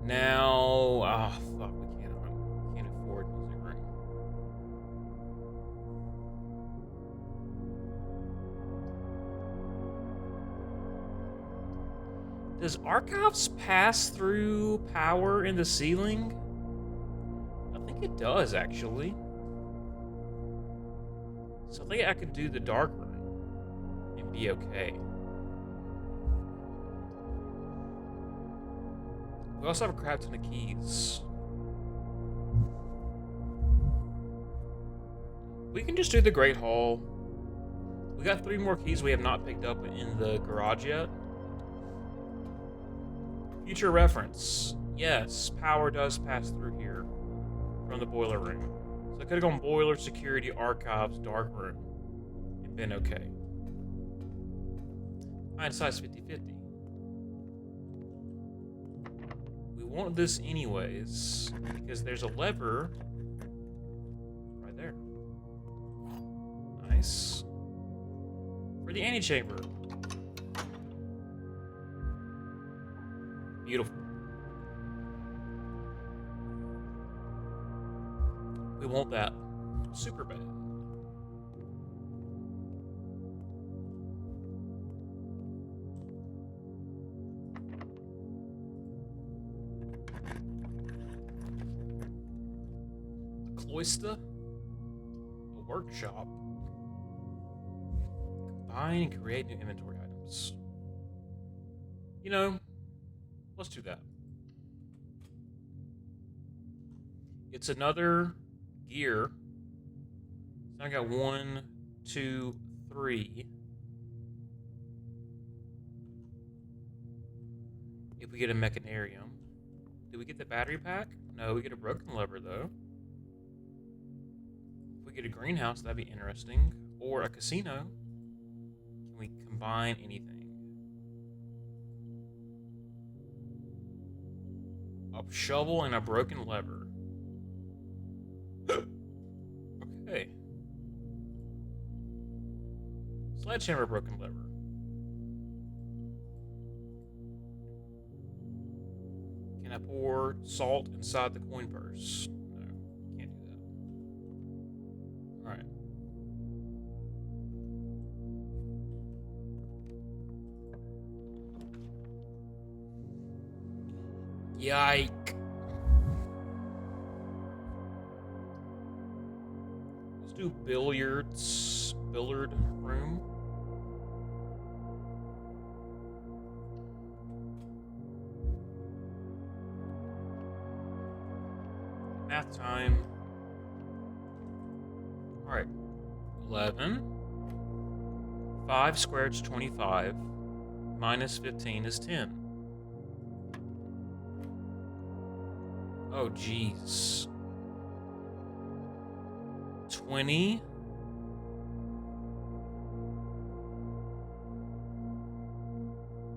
now, fuck, we can't afford music room. Does archives pass through power in the ceiling? I think it does, actually. So I think I could do the dark room and be okay. We also have a crap ton of keys. We can just do the Great Hall. We got 3 more keys we have not picked up in the garage yet. Future reference. Yes, power does pass through here from the boiler room. So I could have gone boiler, security, archives, dark room, and been okay. Hindsight's 50-50. We want this anyways, because there's a lever right there. Nice. For the antechamber. Beautiful. We want that super bad. The cloister, a workshop. Combine and create new inventory items. You know, let's do that. It's another gear. So I got 1, 2, 3. If we get a mechanarium. Did we get the battery pack? No, we get a broken lever though. If we get a greenhouse, that'd be interesting. Or a casino. Can we combine anything? A shovel and a broken lever. Okay. Sledgehammer, broken lever. Can I pour salt inside the coin purse? No, can't do that. Alright. Yike. Let's do billiard room. Math time. Alright. 11. 5 squared is 25. Minus 15 is 10. Oh, jeez. 20.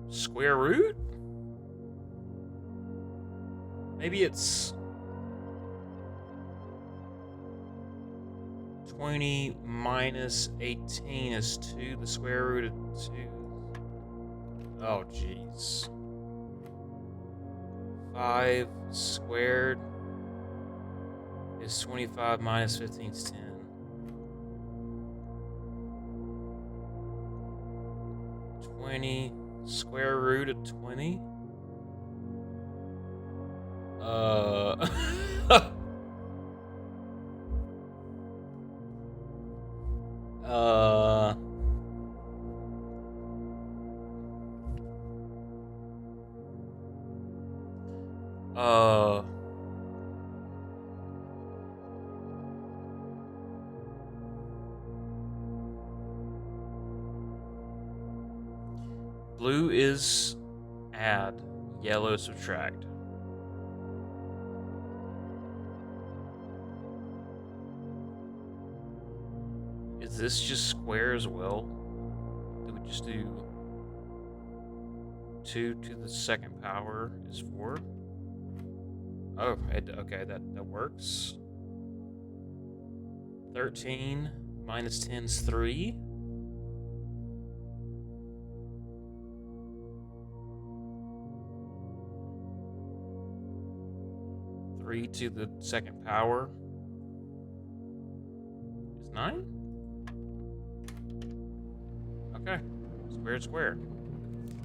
Square root? Maybe it's 20 minus 18 is 2. The square root of 2. Oh, jeez. 5 squared is 25 minus 15 is 10. 20 square root of 20? Blue is add, yellow subtract. Is this just square as well? Do we just do 2 to the second power is 4? Oh, okay, that works. 13 minus 10 is 3. To the second power is 9? Okay. Square, square.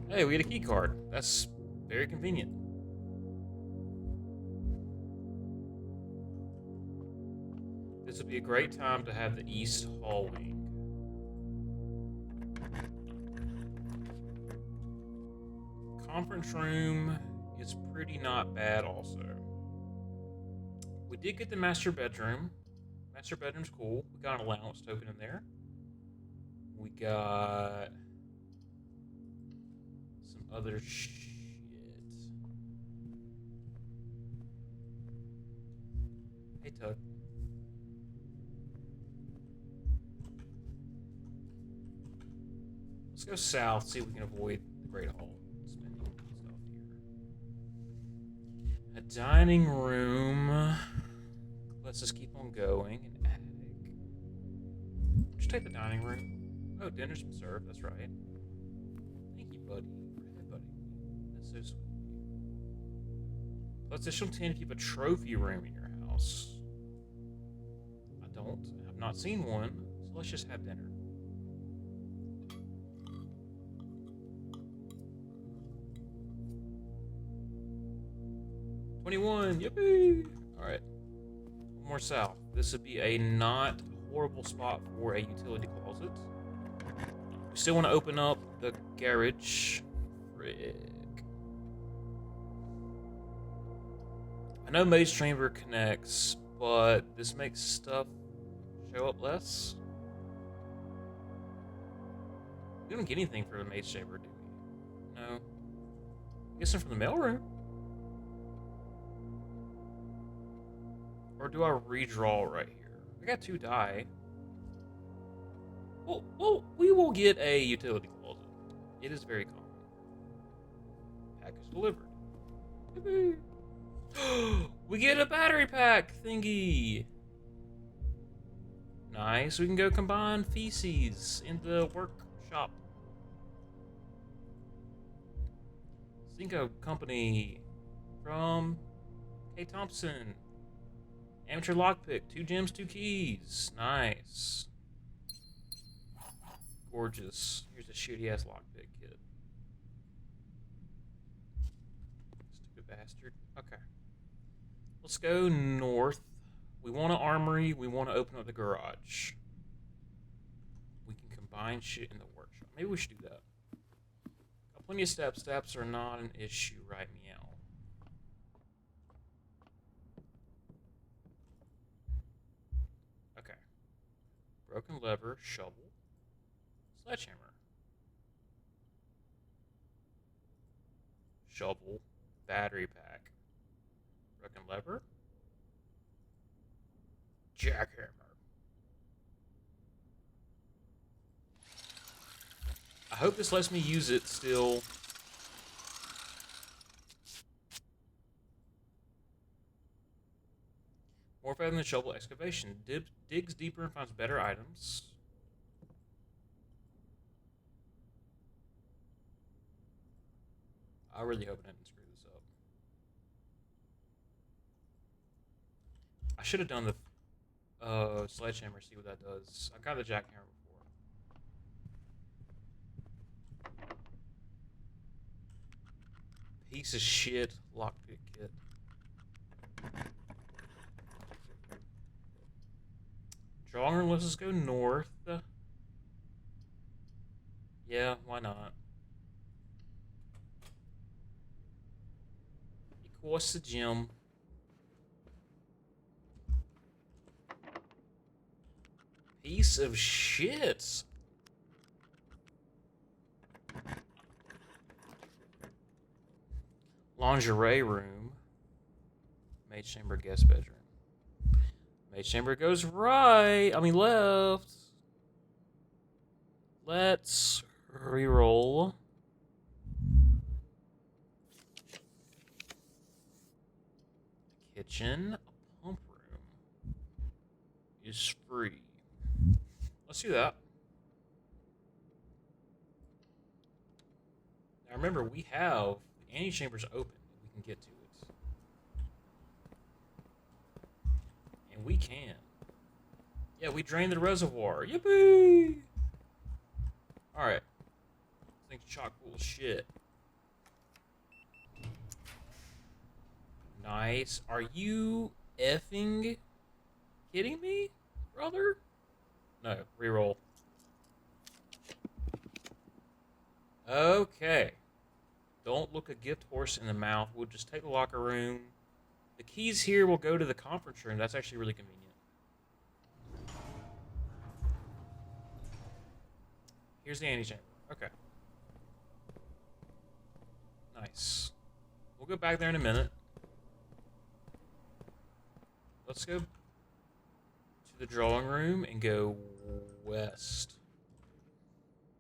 Hey, we get a key card. That's very convenient. This would be a great time to have the East Hall wing. Conference room is pretty not bad also. We did get the master bedroom. Master bedroom's cool. We got an allowance token in there. We got some other shit. Hey, Tug. Let's go south, see if we can avoid the Great Hall. Spending stuff here. A dining room. Let's just keep on going. An attic. Just take the dining room. Oh, dinner's been served. That's right. Thank you, buddy, for headbutting me. That's so sweet. Plus, additional 10 if you have a trophy room in your house. don't. I've not seen one, so let's just have dinner. $21, yippee! Alright, one more south. This would be a not horrible spot for a utility closet. We still want to open up the garage. Frick. I know Maze Chamber connects, but this makes stuff show up less. We don't get anything for the Maze Chamber, do we? No. Get some from the mailroom. Or do I redraw right here? I got 2 die. Well, we will get a utility closet. It is very common. Package delivered. Yippee. We get a battery pack thingy. Nice. We can go combine feces in the workshop. Cinco Company from K. Thompson. Amateur lockpick. 2 gems, 2 keys. Nice. Gorgeous. Here's a shitty ass lockpick kit. Stupid bastard. Okay. Let's go north. We want an armory. We want to open up the garage. We can combine shit in the workshop. Maybe we should do that. Got plenty of steps. Steps are not an issue, right? Meow. Okay. Broken lever, shovel, sledgehammer. Shovel, battery pack. Broken lever. Jackhammer. I hope this lets me use it still. More fair than the shovel excavation. Digs deeper and finds better items. I really hope I didn't screw this up. I should have done the sledgehammer, see what that does. I got the jackhammer before. Piece of shit lockpick kit. Drawing room lets us go north. Yeah, why not? What's the gym? Piece of shit. Lingerie room. Maid chamber, guest bedroom. Maid chamber goes right. I mean left. Let's reroll. Kitchen, a pump room is free. Let's do that. Now remember, we have the antechambers open. We can get to it. And we can. Yeah, we drained the reservoir. Yippee! Alright. This thing's chock full of shit. Nice. Are you effing kidding me, brother? No, reroll. Okay. Don't look a gift horse in the mouth. We'll just take the locker room. The keys here will go to the conference room. That's actually really convenient. Here's the antechamber. Okay. Nice. We'll go back there in a minute. Let's go to the drawing room and go west.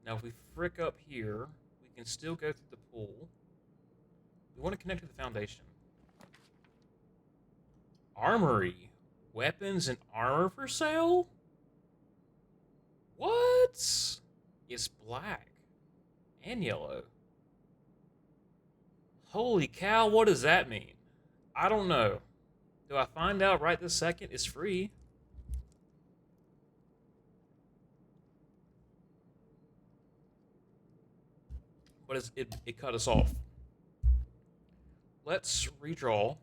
Now, if we frick up here, we can still go through the pool. We want to connect to the foundation. Armory. Weapons and armor for sale? What? It's black and yellow. Holy cow, what does that mean? I don't know. Do I find out right this second? It's free. but it cut us off. Let's redraw.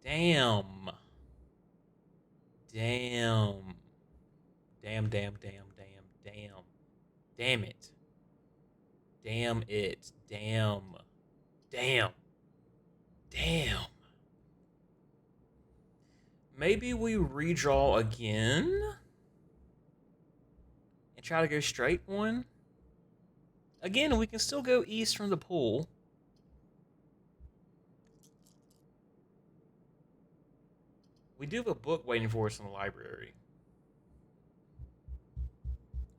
Damn. Damn. Damn, damn, damn, damn, damn. Damn it. Damn it. Damn. Damn. Damn. Maybe we redraw again? And try to go straight one? Again, we can still go east from the pool. We do have a book waiting for us in the library.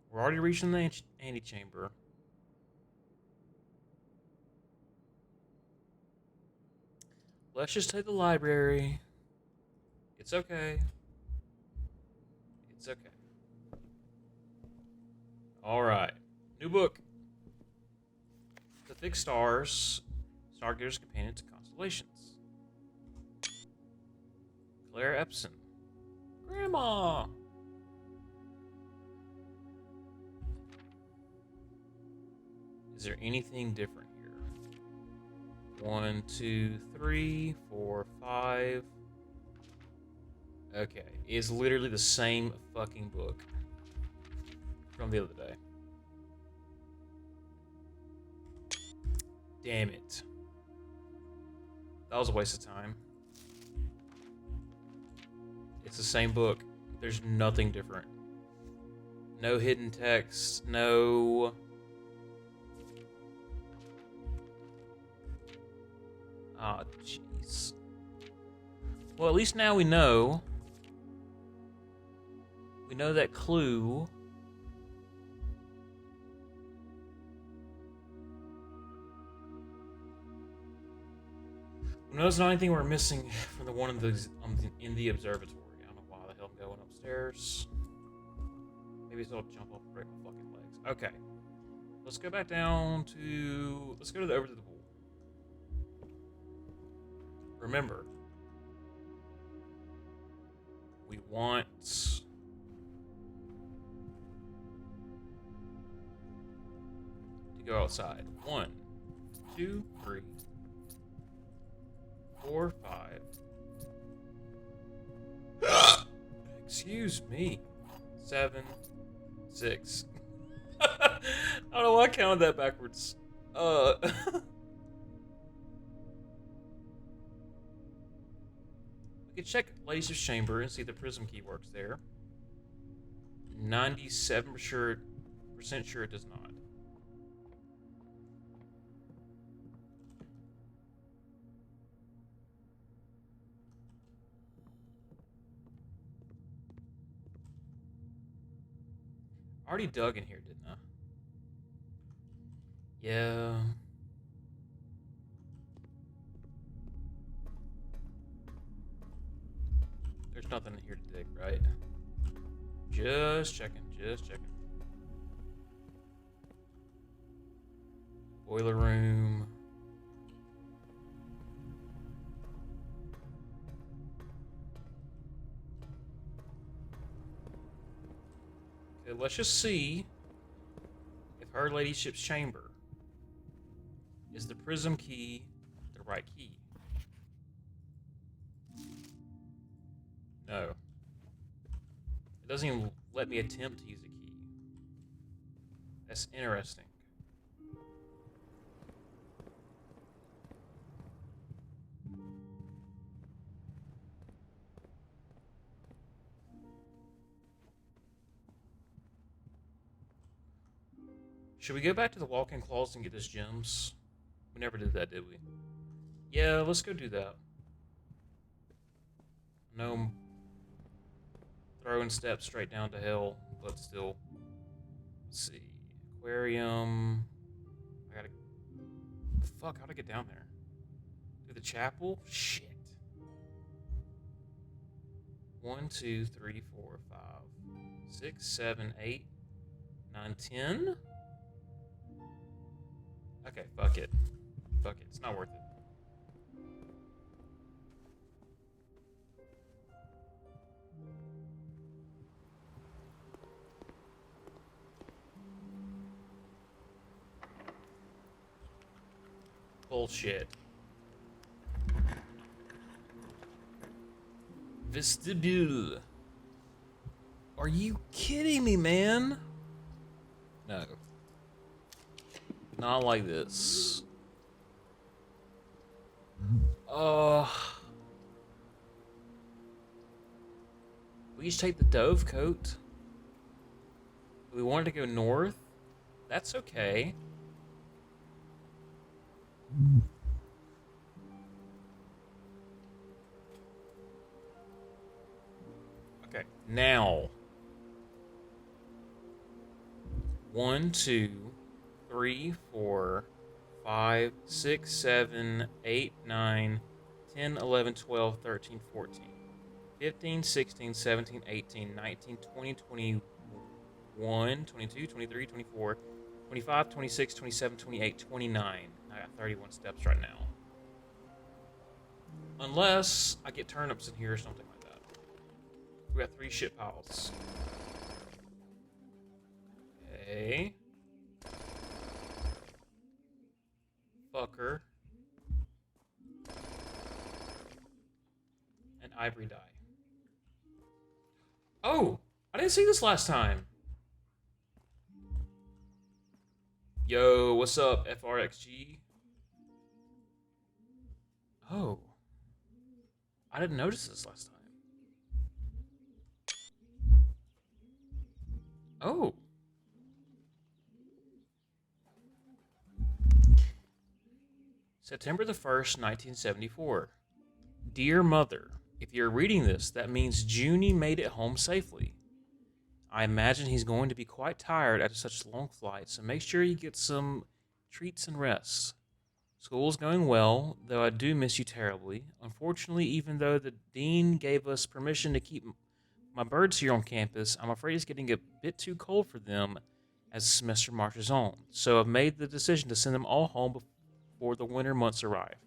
We're already reaching the antechamber. Let's just take the library. It's okay. It's okay. Alright. New book. The Fixed Stars. Stargazer's Companion to Constellations. Claire Epson. Grandma! Is there anything different here? 1, 2, 3, 4, 5. Okay, it's literally the same fucking book from the other day. Damn it. That was a waste of time. It's the same book. There's nothing different. No hidden text, no... Ah, jeez. Well, at least now we know. We know that clue. We know there's not anything we're missing from the one in the observatory. I don't know why the hell I'm going upstairs. Maybe I'll jump off and break my fucking legs. Okay. Let's go back down to... Let's go over to the pool. Remember, we want to go outside. 1, 2, 3, 4, 5. Excuse me. 7, 6. I don't know why I counted that backwards. We can check Ladyship's chamber and see if the prism key works there. 97% sure it does not. I already dug in here, didn't I? Yeah. There's nothing here to dig, right? Just checking, just checking. Boiler room. Okay, let's just see if Her Ladyship's chamber is the prism key the right key. No. It doesn't even let me attempt to use a key. That's interesting. Should we go back to the walk-in closet and get those gems? We never did that, did we? Yeah, let's go do that. No throwing steps straight down to hell, but still. Let's see. Aquarium. I gotta... Fuck, how'd I get down there? Through the chapel? Shit. 1, 2, 3, 4, 5, 6, 7, 8, 9, 10. Okay, fuck it. Fuck it. It's not worth it. Bullshit. Vestibule. Are you kidding me, man? No. Not like this. We just take the Dove coat. We wanted to go north. That's okay. Okay, now. 1, 2, 3, 4, 5, 6, 7, 8, 9, 10, 11, 12, 13, 14, 15, 16, 17, 18, 19, 20, 21, 22, 23, 24, 25, 26, 27, 28, 29. I got 31 steps right now. Unless I get turnips in here or something like that. We got 3 shit piles. Okay. Fucker. And ivory dye. Oh! I didn't see this last time. Yo, what's up, FRXG? Oh. I didn't notice this last time. Oh. September the 1st, 1974. Dear Mother, if you're reading this, that means Junie made it home safely. I imagine he's going to be quite tired after such a long flight, so make sure you get some treats and rest. School's going well, though I do miss you terribly. Unfortunately, even though the dean gave us permission to keep my birds here on campus, I'm afraid it's getting a bit too cold for them as the semester marches on, so I've made the decision to send them all home before the winter months arrive.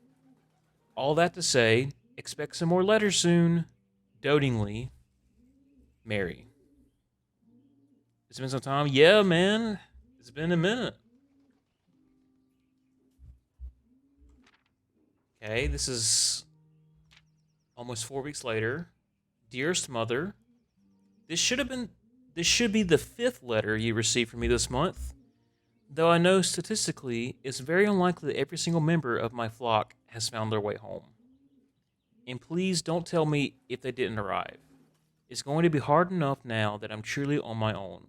All that to say, expect some more letters soon. Dotingly, Mary. It's been some time? Yeah, man. It's been a minute. Okay, this is almost 4 weeks later. Dearest Mother, this should be the 5th letter you received from me this month. Though I know statistically, it's very unlikely that every single member of my flock has found their way home. And please don't tell me if they didn't arrive. It's going to be hard enough now that I'm truly on my own.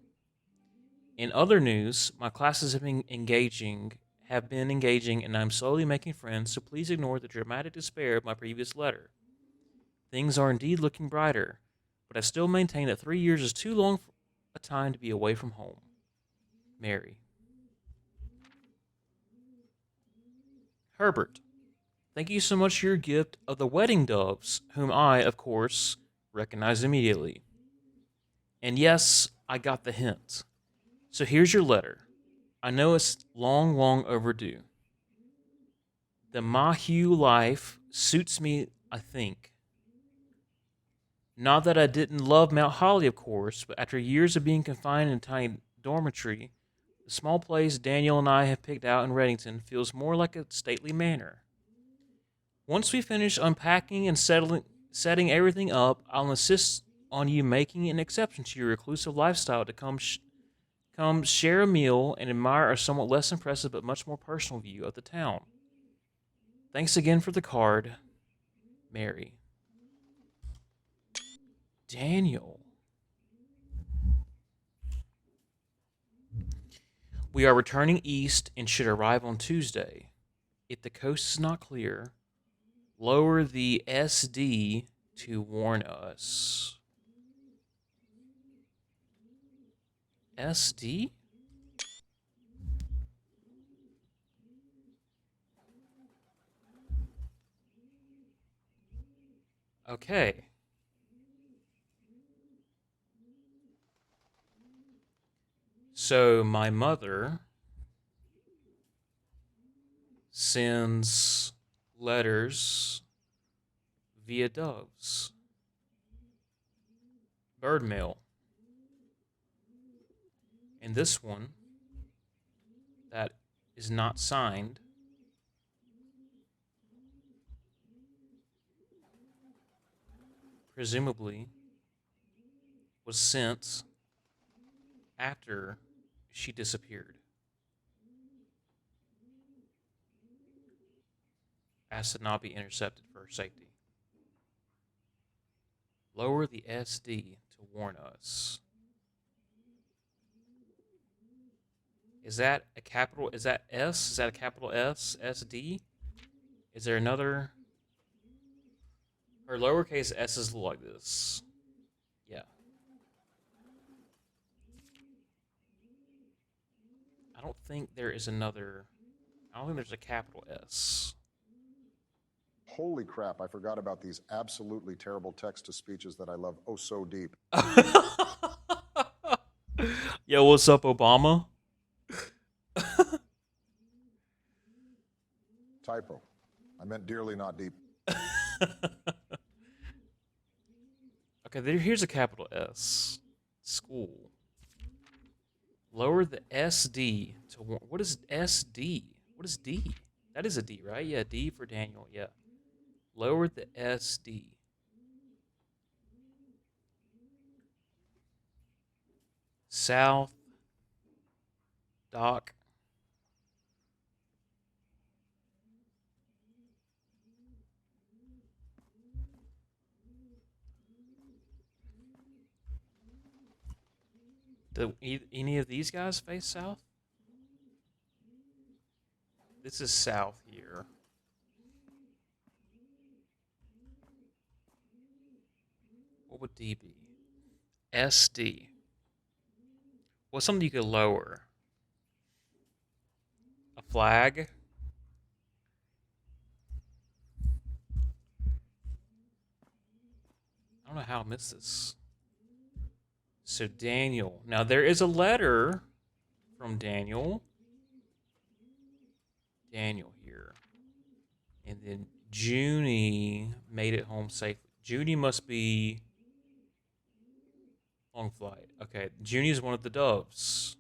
In other news, my classes have been engaging, and I'm slowly making friends, so please ignore the dramatic despair of my previous letter. Things are indeed looking brighter, but I still maintain that 3 years is too long a time to be away from home. Mary. Herbert, thank you so much for your gift of the wedding doves, whom I, of course, recognized immediately. And yes, I got the hint. So here's your letter. I know it's long, long overdue. The Mahu life suits me, I think. Not that I didn't love Mount Holly, of course, but after years of being confined in a tiny dormitory, the small place Daniel and I have picked out in Reddington feels more like a stately manor. Once we finish unpacking and setting everything up, I'll insist on you making an exception to your reclusive lifestyle to come share a meal and admire our somewhat less impressive but much more personal view of the town. Thanks again for the card, Mary. Daniel. We are returning east and should arrive on Tuesday. If the coast is not clear, lower the SD to warn us. SD? Okay. So my mother sends letters via doves. Bird mail. And this one that is not signed presumably was sent after she disappeared. Asked to not be intercepted for her safety. Lower the SD to warn us. Is that a capital? Is that S? Is that a capital S? SD? Is there another? Her lowercase s's look like this. Yeah. I don't think there is another. I don't think there's a capital S. Holy crap, I forgot about these absolutely terrible text to speeches that I love oh so deep. Yo, what's up, Obama? Typo. I meant dearly, not deep. Okay, here's a capital S. School. Lower the SD to what is SD? What is D? That is a D, right? Yeah, D for Daniel. Yeah. Lower the SD. South. Dock. Do any of these guys face south? This is south here. What would D be? SD. What's something you could lower? A flag? I don't know how I missed this. So Daniel. Now there is a letter from Daniel. Daniel here. And then Junie made it home safely. Junie must be long flight. Okay, Junie is one of the doves.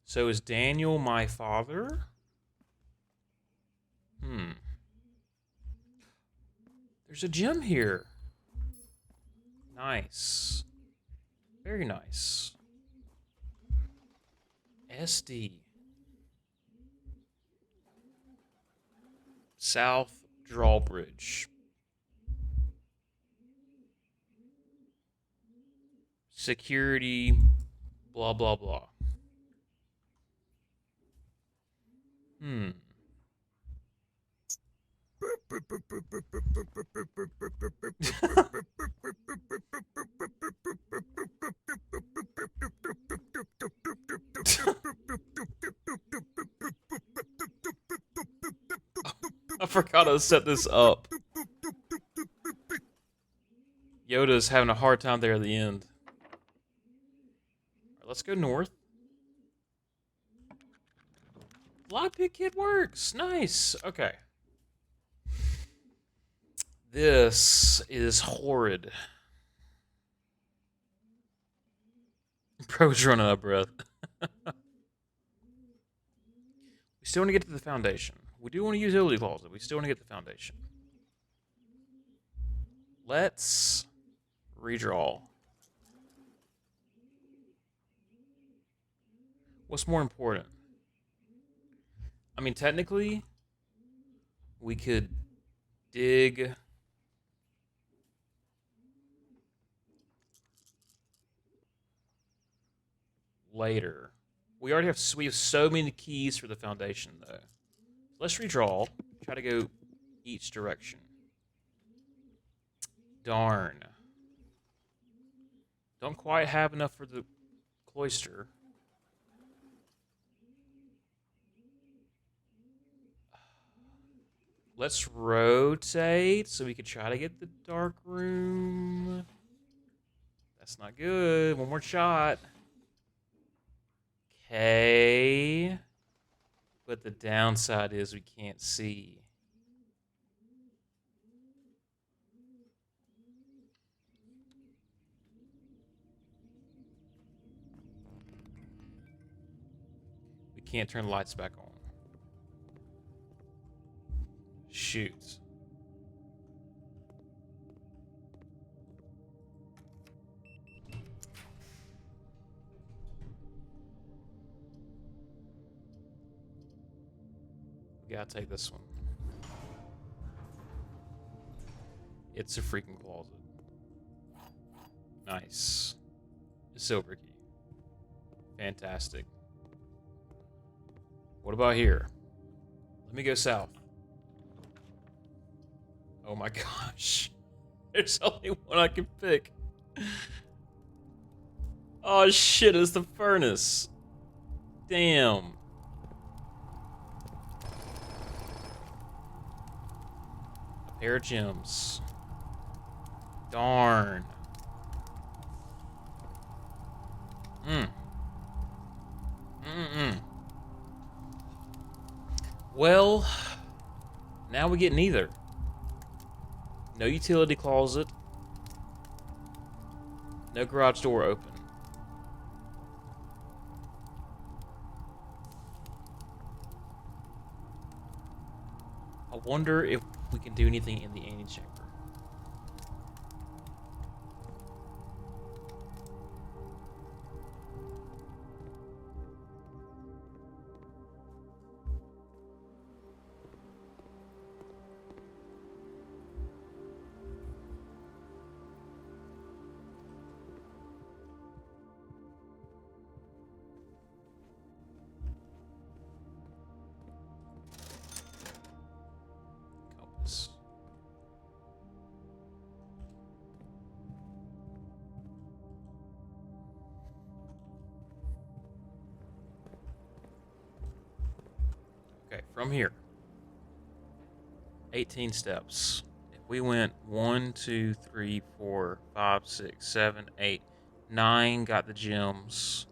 So is Daniel my father? There's a gem here. Nice. Very nice. SD. South Drawbridge. Security. Blah, blah, blah. I forgot to set this up. Yoda's having a hard time there at the end. All right, let's go north. Lockpick kit works. Nice. Okay. This is horrid. Bro's running out of breath. We still want to get to the foundation. We do want to use Italy Closet. We still want to get the foundation. Let's redraw. What's more important? I mean, technically, we could dig later. We have so many keys for the foundation, though. Let's redraw. Try to go each direction. Darn. Don't quite have enough for the cloister. Let's rotate so we can try to get the dark room. That's not good. One more shot. Okay. But the downside is we can't see. We can't turn the lights back on. shoot. We gotta take this one. It's a freaking closet. Nice. A silver key. Fantastic. What about here? Let me go south. Oh my gosh. There's only one I can pick. Oh shit, it's the furnace. Damn. A pair of gems. Darn. Well, now we get neither. No utility closet. No garage door open. I wonder if we can do anything in the antechamber. Compass. Okay, from here. 18 steps. If we went 1, 2, 3, 4, 5, 6, 7, 8, 9, got the gems.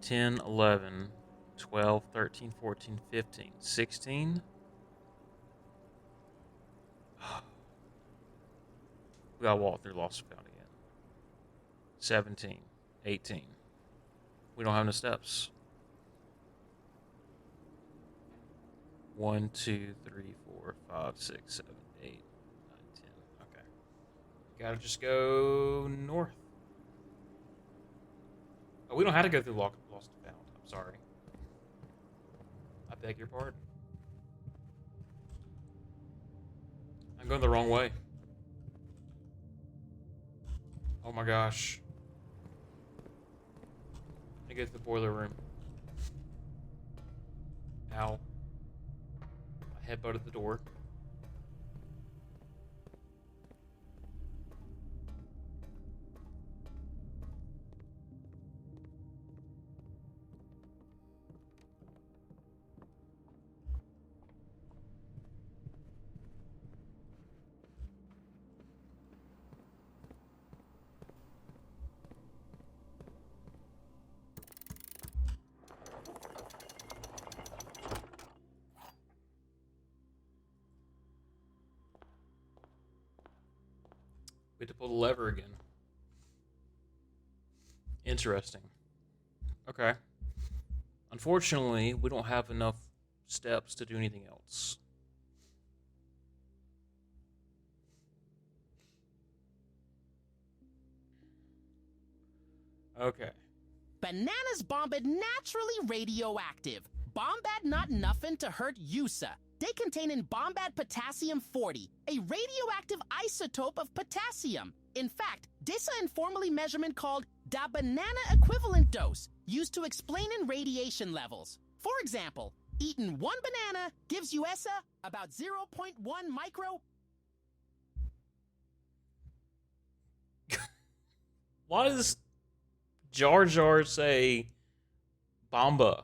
10, 11, 12, 13, 14, 15, 16. We gotta walk through Lost and Found again. 17, 18. We don't have no steps. 1, 2, 3, 4, 5, 6, 7, 8, 9, 10. Okay. Gotta just go north. Oh, we don't have to go through Lost and Found. I'm sorry. I beg your pardon. I'm going the wrong way. Oh my gosh. Let me go to the boiler room. Ow. I headbutted the door. We had to pull the lever again. Interesting. Okay. Unfortunately, we don't have enough steps to do anything else. Okay. Bananas Bombad naturally radioactive. Bombad not nothing to hurt Yusa. They contain in Bombad potassium-40, a radioactive isotope of potassium. In fact, this is an informally measurement called da banana equivalent dose, used to explain in radiation levels. For example, eating one banana gives you essa about 0.1 micro. Why does Jar Jar say Bomba?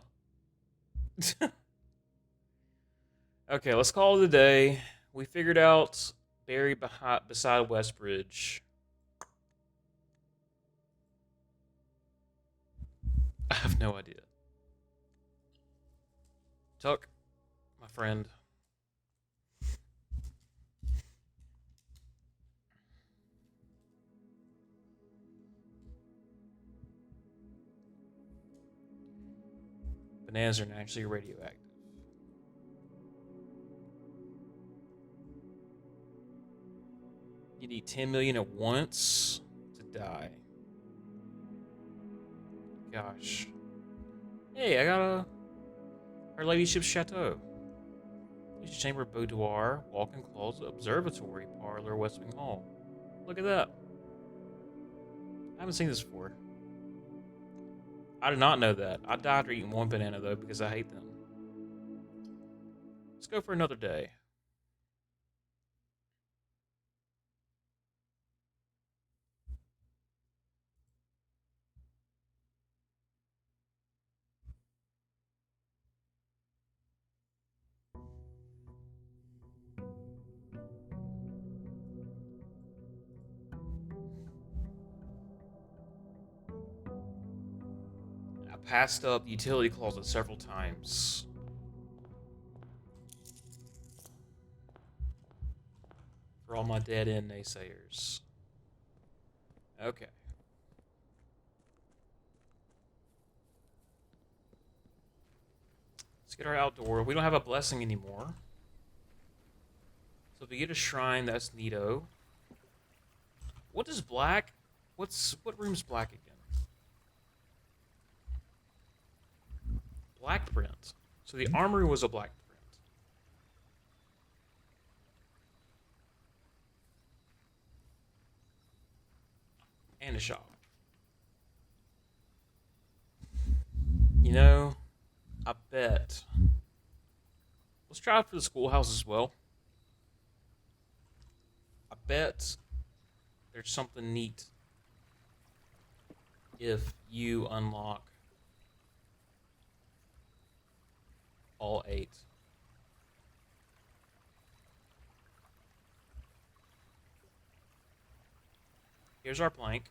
Okay, let's call it a day. We figured out buried beside Westbridge. I have no idea. Tuck, my friend. Bananas are naturally radioactive. You need 10 million at once to die. Gosh. Hey, I got a Her Ladyship's Chateau. Use Chamber Boudoir, Walk-in Closet, Observatory, Parlor, West Wing Hall. Look at that. I haven't seen this before. I did not know that. I died after eating one banana, though, because I hate them. Let's go for another day. I passed up the utility closet several times. For all my dead-end naysayers. Okay. Let's get our outdoor. We don't have a blessing anymore. So if we get a shrine, that's neato. What is black? What room's black again? Black print. So the armory was a black print. And a shop. You know, I bet. Let's try it for the schoolhouse as well. I bet there's something neat if you unlock all 8. Here's our plank.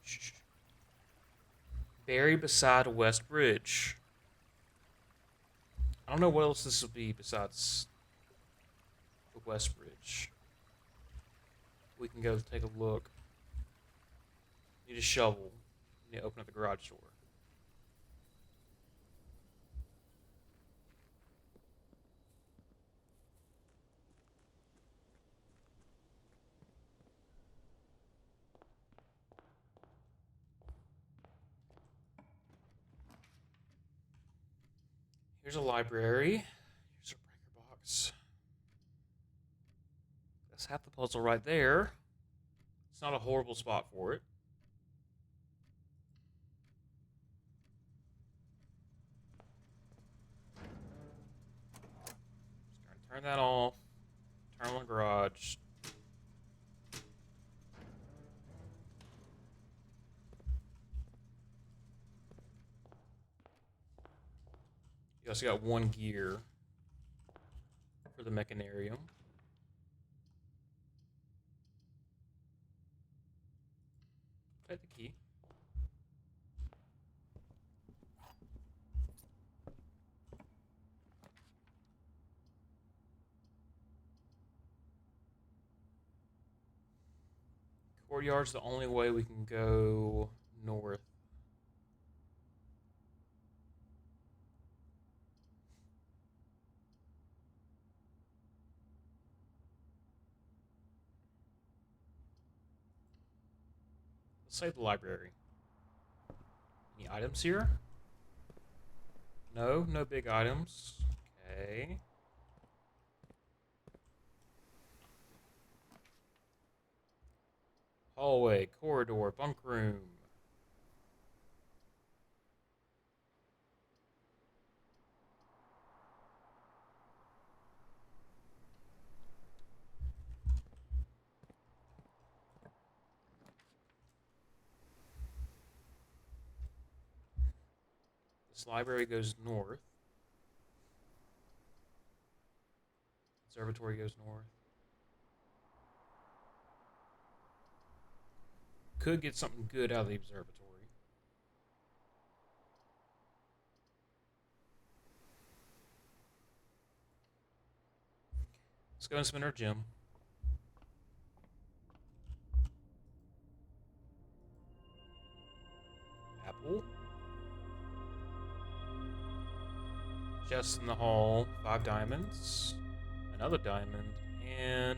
Shh. Buried beside West Bridge. I don't know what else this will be besides the West Bridge. We can go take a look. Need a shovel. Need to open up the garage door. Here's a library. Here's our breaker box. That's half the puzzle right there. It's not a horrible spot for it. Just turn that off. Turn on the garage. You also got 1 gear for the mechanarium. Take the key. Courtyard's the only way we can go north. Let's save the library. Any items here? No, no big items. Okay. Hallway, corridor, bunk room. This library goes north. Observatory goes north. Could get something good out of the observatory. Let's go and spin our gem. Apple. Chest in the hall, 5 diamonds, another diamond, and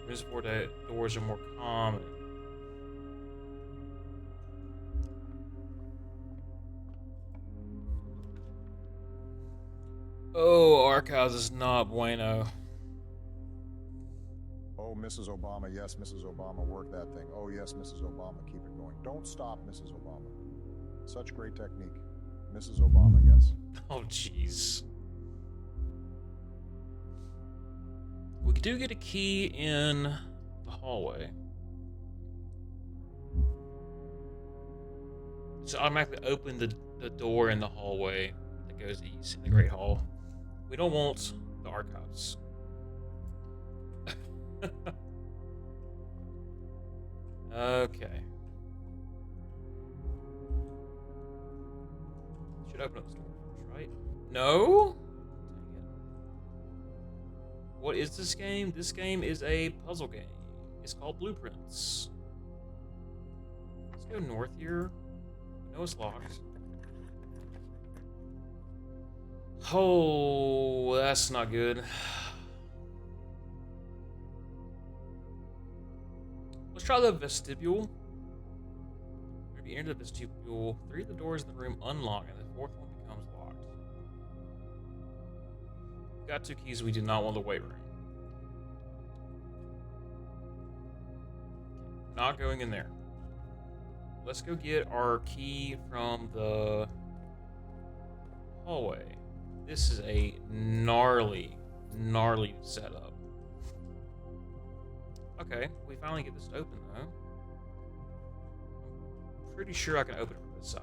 rooms for the doors are more common. Oh, archives is not bueno. Oh, Mrs. Obama, yes, Mrs. Obama, work that thing. Oh, yes, Mrs. Obama, keep it going. Don't stop, Mrs. Obama. Such great technique. Mrs. Obama, yes. Oh, jeez. We do get a key in the hallway. So automatically open the door in the hallway that goes east in the Great Hall. We don't want the archives. Okay. Should open up this door first, right? No? Dang it. What is this game? This game is a puzzle game. It's called Blueprints. Let's go north here. No, it's locked. Oh, that's not good. Let's try the vestibule. If you enter the vestibule, 3 of the doors in the room unlock, and the 4th one becomes locked. We've got 2 keys. We do not want the weight room. Not going in there. Let's go get our key from the hallway. This is a gnarly setup. Okay, we finally get this to open though. I'm pretty sure I can open it from this side.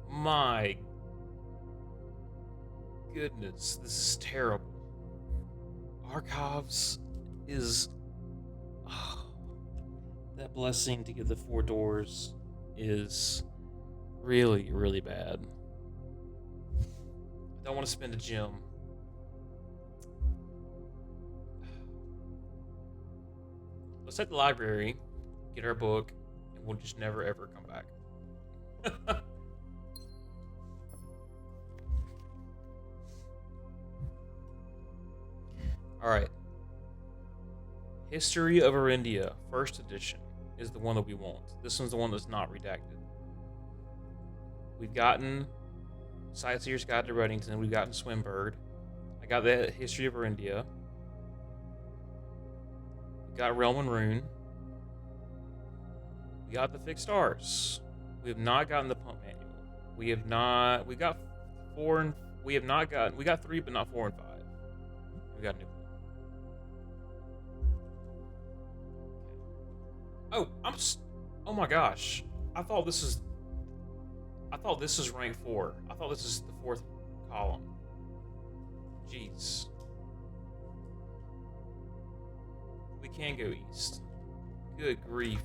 My goodness, this is terrible. Archives is... Oh, that blessing to get the 4 doors is really, really bad. I don't want to spend a gem. Let's hit the library, get our book, and we'll just never ever come back. Alright. History of Arindia, 1st edition, is the one that we want. This one's the one that's not redacted. We've gotten Sightseer's Guide to Reddington, we've gotten Swimbird. I got the History of Arindia. We got Realm and Rune. We got the Fixed Stars. We have not gotten the Pump Manual. We have not... We got 4 and... We have not gotten... We got 3, but not 4 and 5. We got a new... Oh, oh my gosh. I thought this is rank 4. I thought this is the 4th column. Jeez. We can go east. Good grief.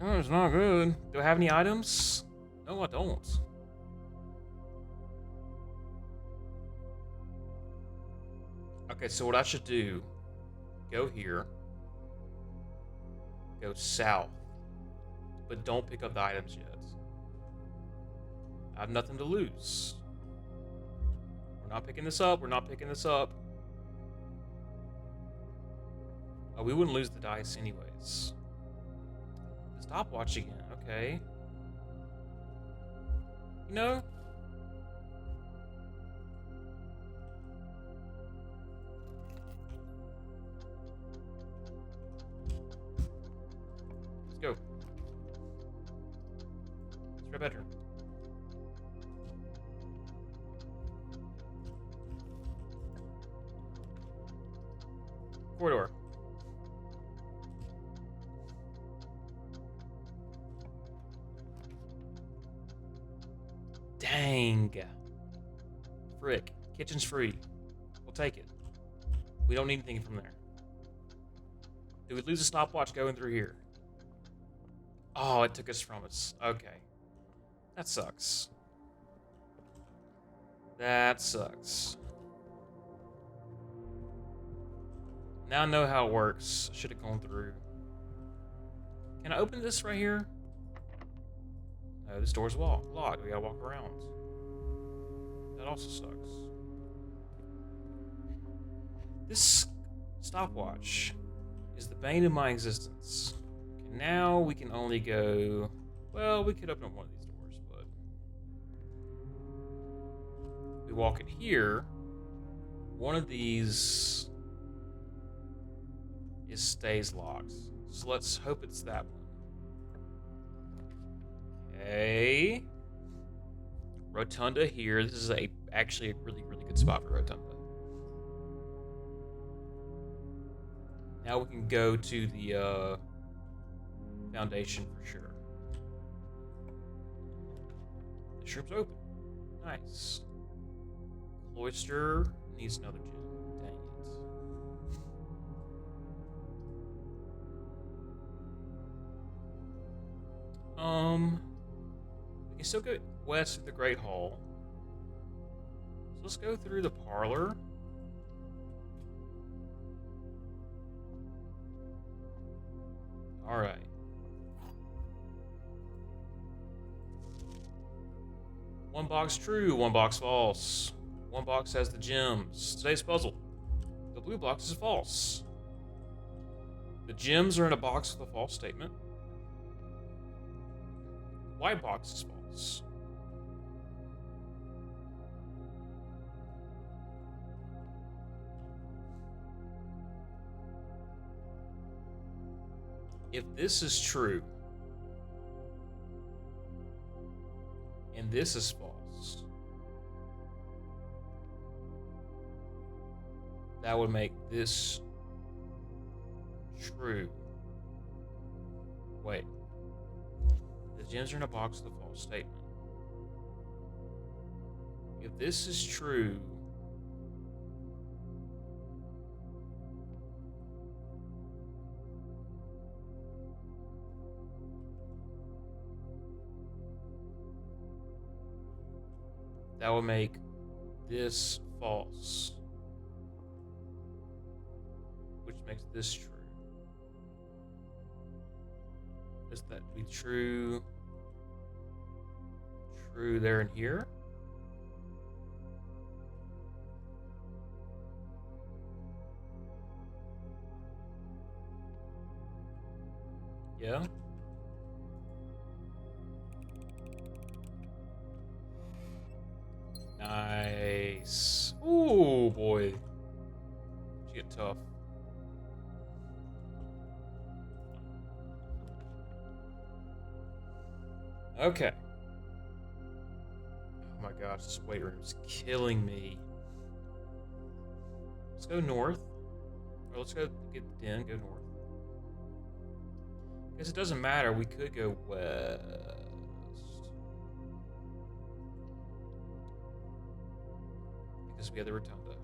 No, it's not good. Do I have any items? No, I don't. Okay, so what I should do, go here, go south, but don't pick up the items yet. I have nothing to lose. We're not picking this up, we're not picking this up. Oh, we wouldn't lose the dice anyways. Stopwatch again, okay. You know? Go. Let's go bedroom. Corridor. Dang. Frick. Kitchen's free. We'll take it. We don't need anything from there. Do we lose a stopwatch going through here? Oh, it took us from us. Okay. That sucks. That sucks. Now I know how it works. Should have gone through. Can I open this right here? No, this door's locked. We gotta walk around. That also sucks. This stopwatch is the bane of my existence. Okay, now we can only go... Well, we could open up one of these doors, but... We walk in here. One of these stays locked. So let's hope it's that one. Okay. Rotunda here. This is actually a really, really good spot for Rotunda. Now we can go to the foundation for sure. This room's open. Nice. Cloister needs another gem. Dang it. We can still go west of the Great Hall. So let's go through the parlor. Alright. One box true, one box false. One box has the gems. Today's puzzle. The blue box is false. The gems are in a box with a false statement. The white box is false. If this is true, and this is false, that would make this true. Wait. The gems are in a box with a false statement. If this is true, that would make this false, which makes this true. Does that be true? True there and here? Yeah? Nice. Ooh, boy. You get tough. Okay. Oh my gosh, this weight room is killing me. Let's go north. Or let's go get the den, go north. Guess it doesn't matter, we could go west. Because we have the rotunda.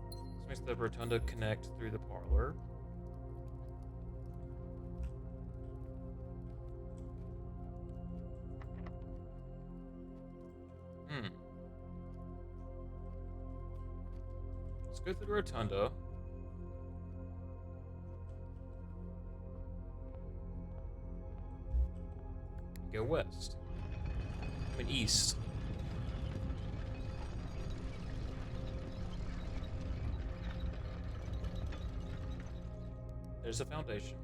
This makes the rotunda connect through the parlor. Let's go through the rotunda. And go west. I mean east. There's a foundation.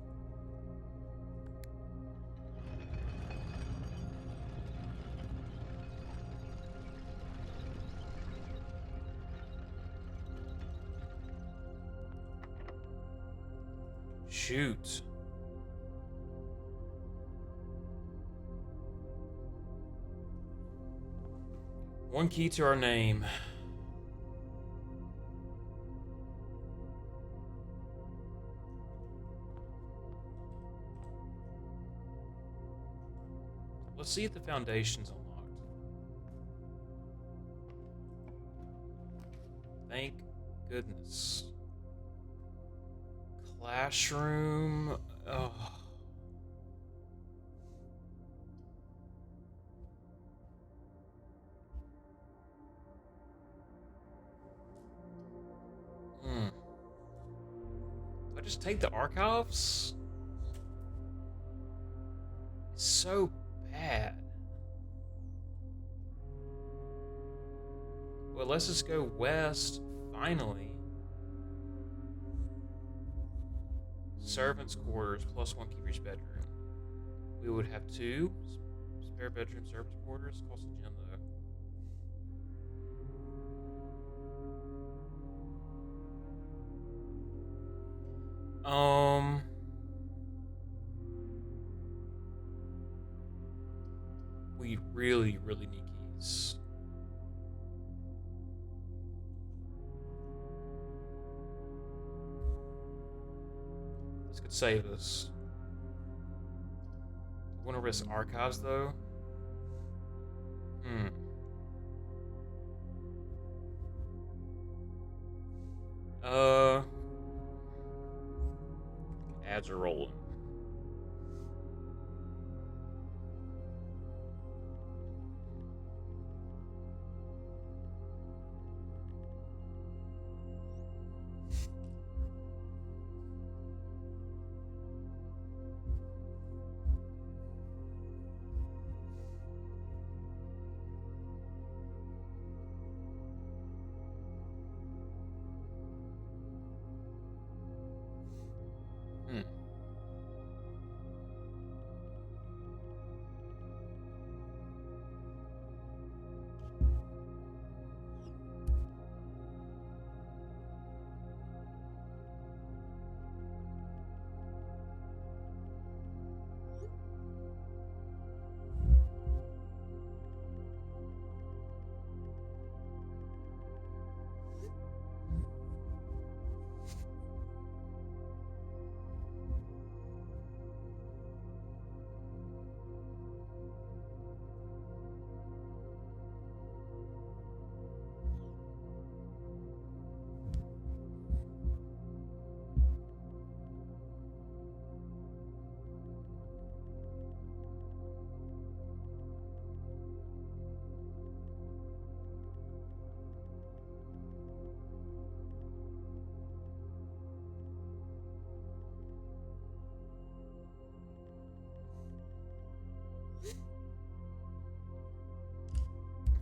Shoot. One key to our name. Let's see if the foundation's unlocked. Thank goodness. Classroom. Oh. just take the archives? It's so bad. Well, let's just go west, finally. Servants' quarters, +1 keep each bedroom. We would have 2 spare bedroom servants' quarters. Cost a gem, though. We really, really need keys. This could save us. I want to risk archives, though. Ads are rolling.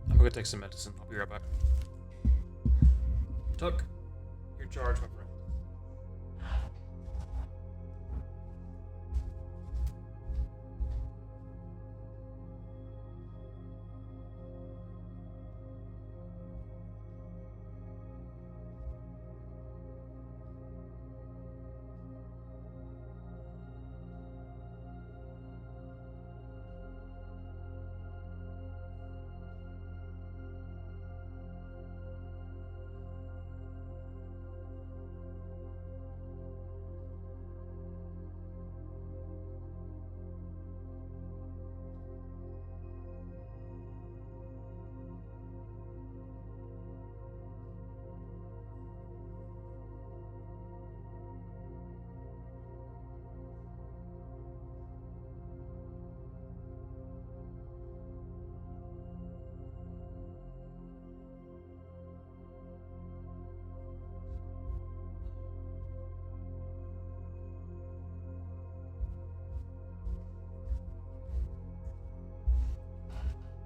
I'm gonna take some medicine. I'll be right back. Tuck, you're in charge, my friend.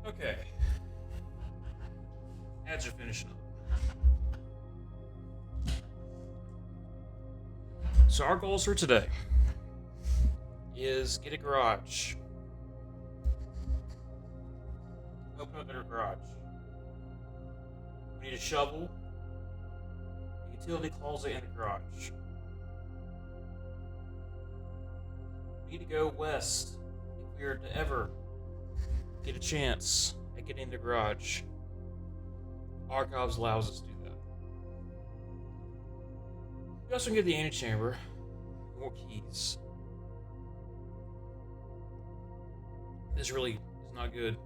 Okay. Ads are finishing up. So our goals for today is get a garage. Open up a garage. We need a shovel, a utility closet, and a garage. We need to go west if we are to ever get a chance at getting in the garage. Archives allows us to do that. We also can get the antechamber. More keys. This really is not good.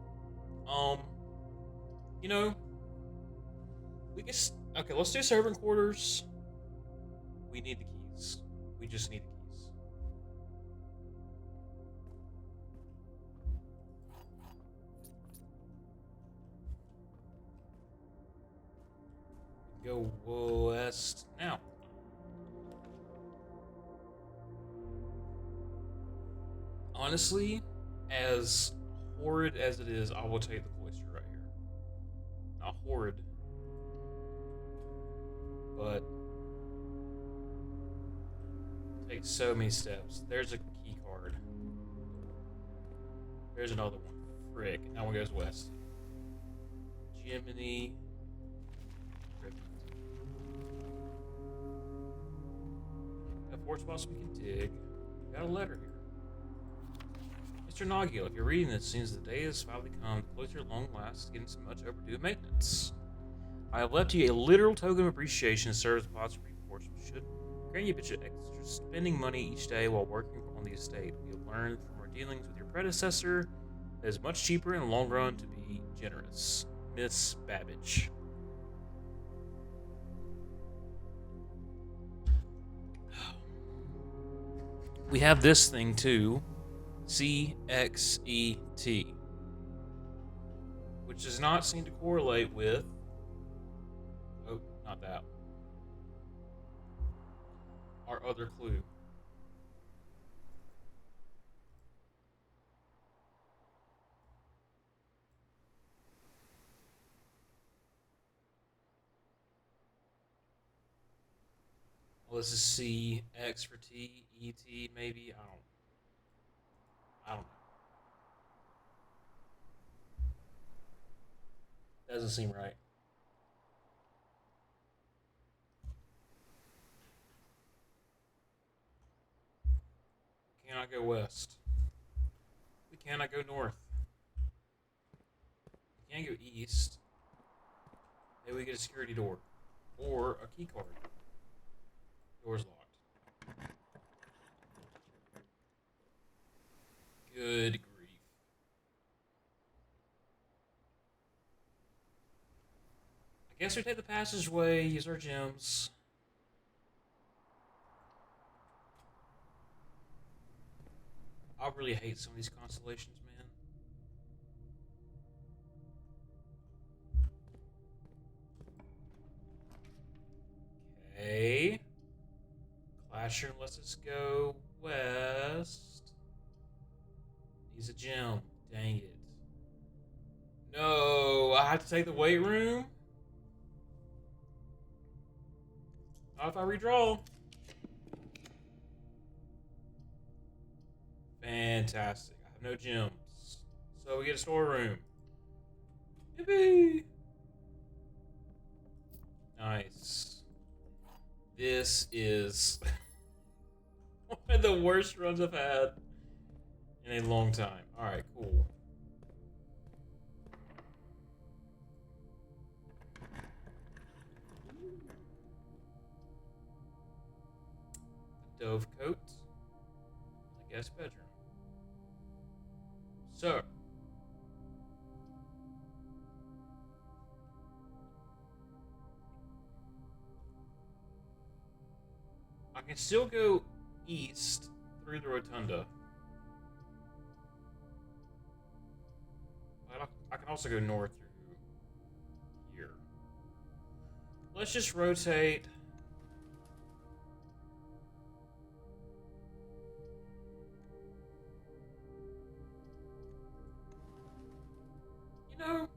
You know, we can. Okay, let's do servant quarters. We need the keys. We just need the keys. Go west now. Honestly, as horrid as it is, I will take the cloister right here. Not horrid, but take so many steps. There's a key card. There's another one. Frick. That one goes west. Jiminy. Got 4 spots we can dig. Got a letter here. Mr. Nagil, if you're reading this, it seems the day has finally come. The cloister at long last is getting some much overdue maintenance. I have left you a literal token of appreciation to serve as positive reports, which should grant you a bit of extra spending money each day while working on the estate. We have learned from our dealings with your predecessor that it's much cheaper in the long run to be generous. Miss Babbage. We have this thing too. CXET, which does not seem to correlate with. Oh, not that. Our other clue. Well, this is C, X for T, ET, maybe. I don't know. Doesn't seem right. We cannot go west. We cannot go north. We can't go east. Maybe we get a security door. Or a key card. Door's locked. Good grief. I guess we take the passageway, use our gems. I really hate some of these constellations, man. Okay. Classroom lets us go west. He's a gem. Dang it. No, I have to take the weight room? Not if I redraw. Fantastic. I have no gems. So we get a storeroom. Yippee! Nice. This is one of the worst runs I've had in a long time. Alright, cool. The dove coat. The guest bedroom. So. I can still go east through the rotunda. I can also go north through here. Let's just rotate. You know,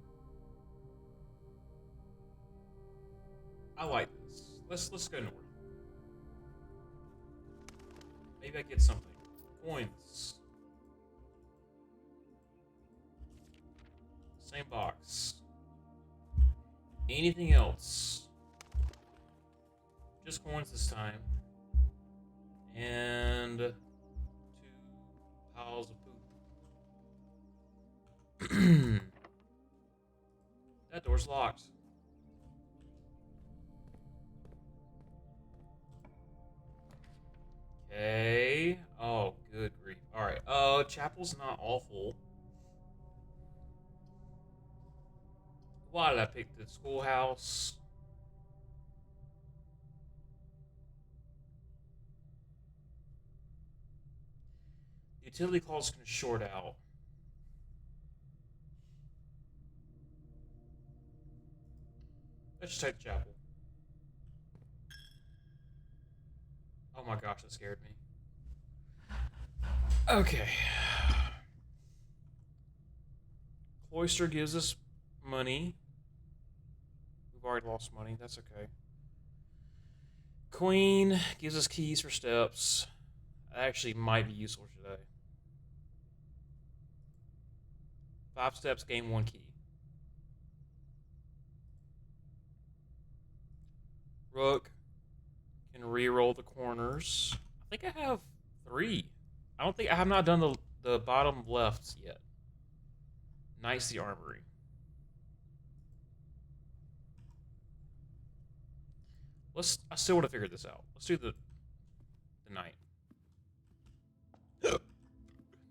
I like this. Let's go north. Maybe I get something. Coins. Same box. Anything else? Just coins this time. And 2 piles of poop. That door's locked. Okay. Oh, good grief. Alright. Chapel's not awful. Why did I pick the schoolhouse? The utility closet's gonna short out. Let's just take the chapel. Oh my gosh, that scared me. Okay. Cloister gives us money. We've already lost money. That's okay. Queen gives us keys for steps. That actually might be useful today. 5 steps, gain 1 key. Rook can re-roll the corners. I think I have 3. I have not done the bottom left yet. Knight's the armory. I still want to figure this out. Let's do the knight.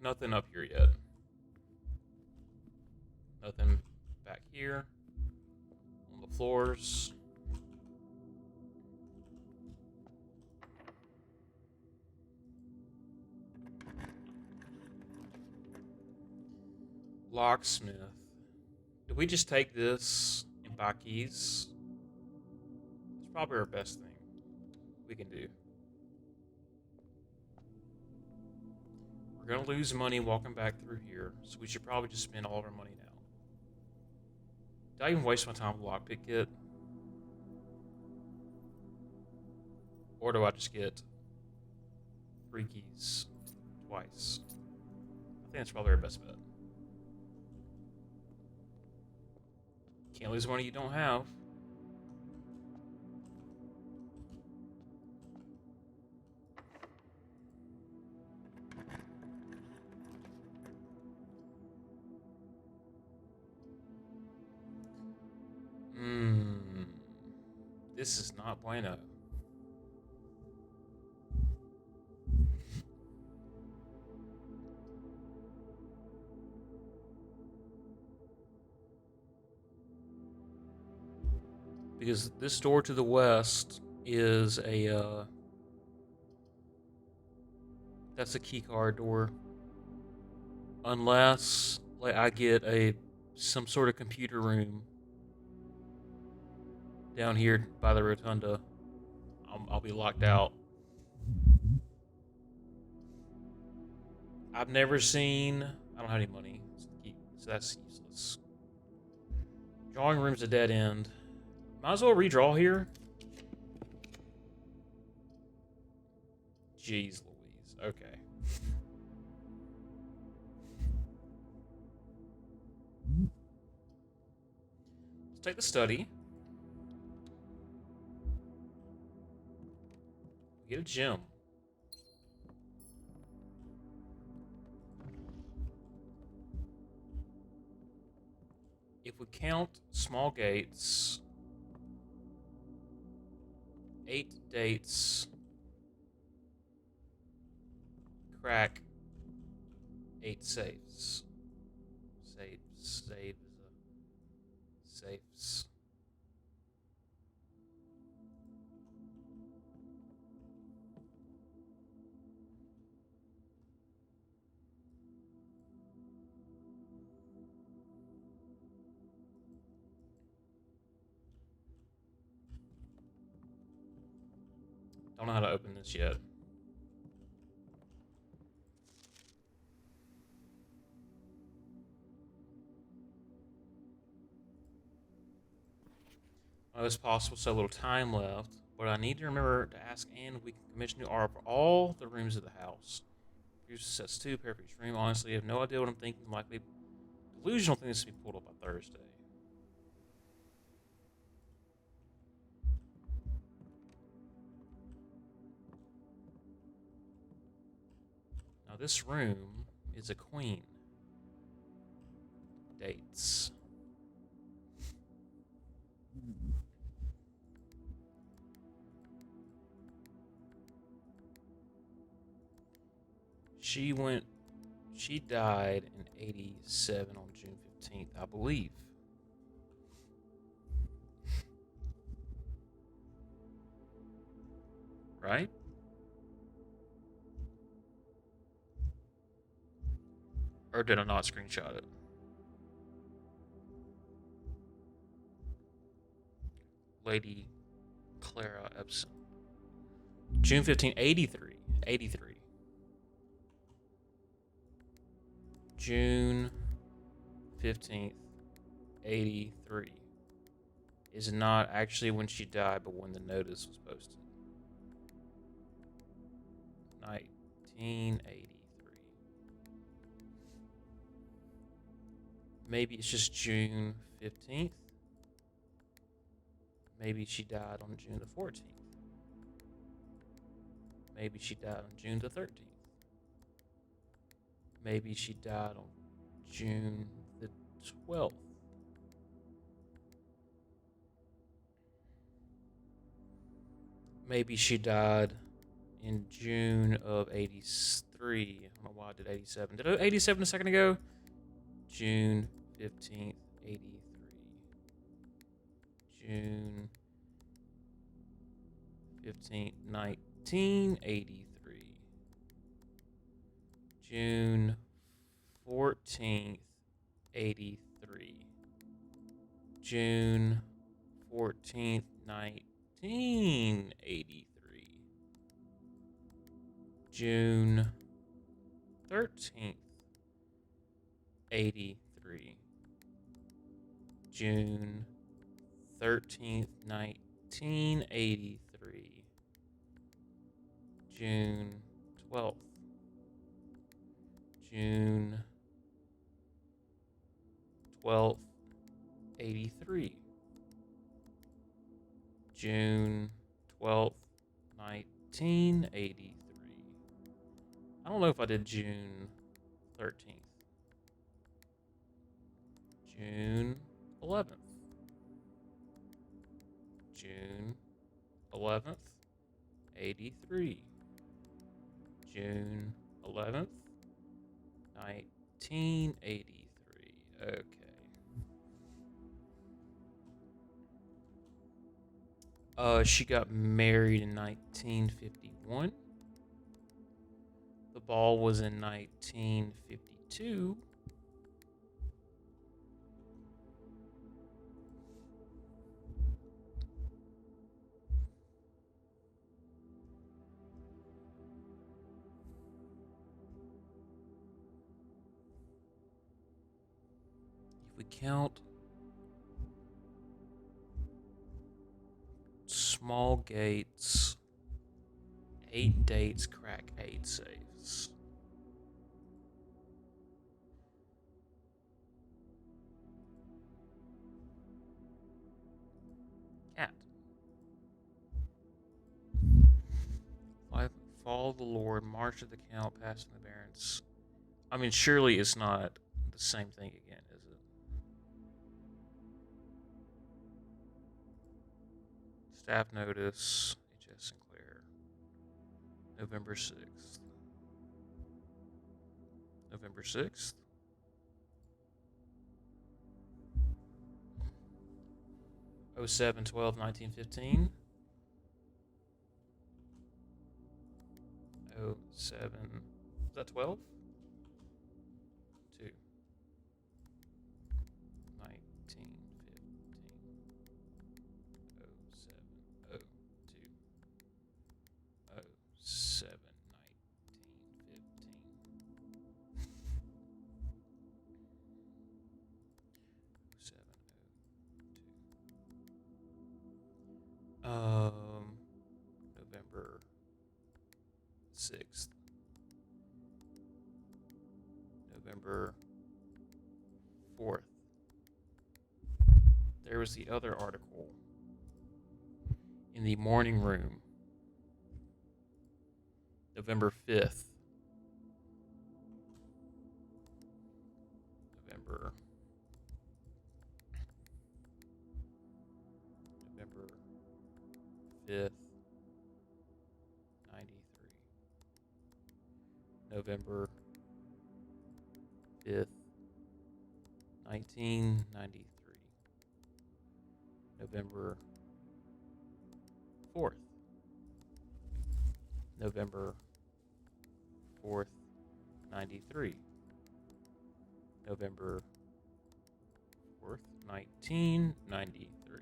Nothing up here yet. Nothing back here. On the floors. Locksmith. Do we just take this and buy keys? It's probably our best thing we can do. We're gonna lose money walking back through here, so we should probably just spend all of our money now. Did I even waste my time with lockpick kit? Or do I just get 3 keys twice? I think that's probably our best bet. Can't lose money you don't have. This is not bueno. Because this door to the west is a, that's a key card door. Unless, like, I get some sort of computer room down here by the rotunda, I'll be locked out. I've never seen, I don't have any money, so that's useless. Drawing room's a dead end. Might as well redraw here. Jeez Louise. Okay. Let's take the study. Get a gem. If we count small gates, 8 dates, crack 8 safes. Safes. Don't know how to open this yet. Oh, it's possible, so a little time left. But I need to remember to ask Anne if we can commission new art for all the rooms of the house. Here's sets 2, pair for each room. Honestly, I have no idea what I'm thinking. Likely delusional thing this to be pulled up by Thursday. Now this room is a queen. Dates. She died in 87 on June 15th, I believe. Right? Or did I not screenshot it? Lady Clara Epson. June 15, 83. 83. June 15th, 83 is not actually when she died, but when the notice was posted. 1983. Maybe it's just June 15th. Maybe she died on June the 14th. Maybe she died on June the 13th. Maybe she died on June the 12th. Maybe she died in June of 83. I don't know why I did 87. Did I do 87 a second ago? June 15th, 83. June 15th, 1983. June 14th, 83. June 14th, 1983. June 13th, 83. June 13th, 1983. June 12th. June 12th, 83. June 12th, 1983. I don't know if I did June 13th. June 11th. June 11th, 83. June 11th, 1983. Okay. She got married in 1951. The ball was in 1952. If we count small gates, 8 dates, crack 8 saves. Cat. Fall of the Lord, March of the Count, Passing the Barrens. I mean, surely it's not the same thing again, is it? Staff notice, H.S. Sinclair. November 6th. November 6th? Oh 07/12/1915. 07. Was that 12? 2. 1915. 07. 02. 07. 1915. November 6th. November 4th. There was the other article in the morning room. November 5th. November 5th. 93. November 5th, 1993. November 4th. November 4th, 93. November 4th, 1993.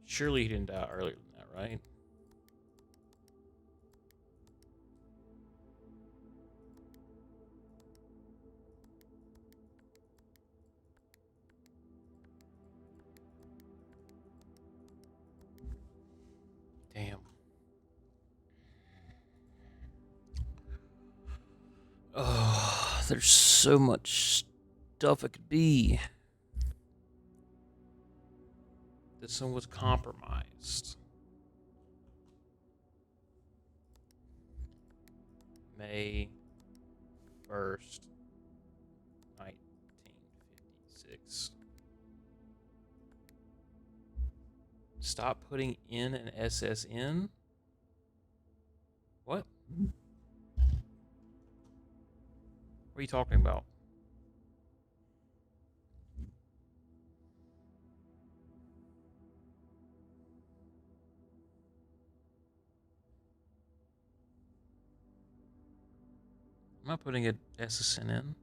Surely he didn't die earlier than that, right? Damn. Oh, there's so much stuff it could be. This one was compromised. May 1st, 1956. Stop putting in an SSN? What? What are you talking about? I'm not putting an SSN in.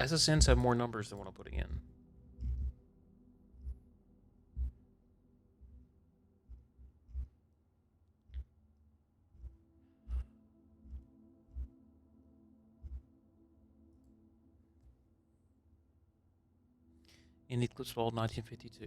SSNs have more numbers than what I'm putting in. In Eclipse Ball 1952.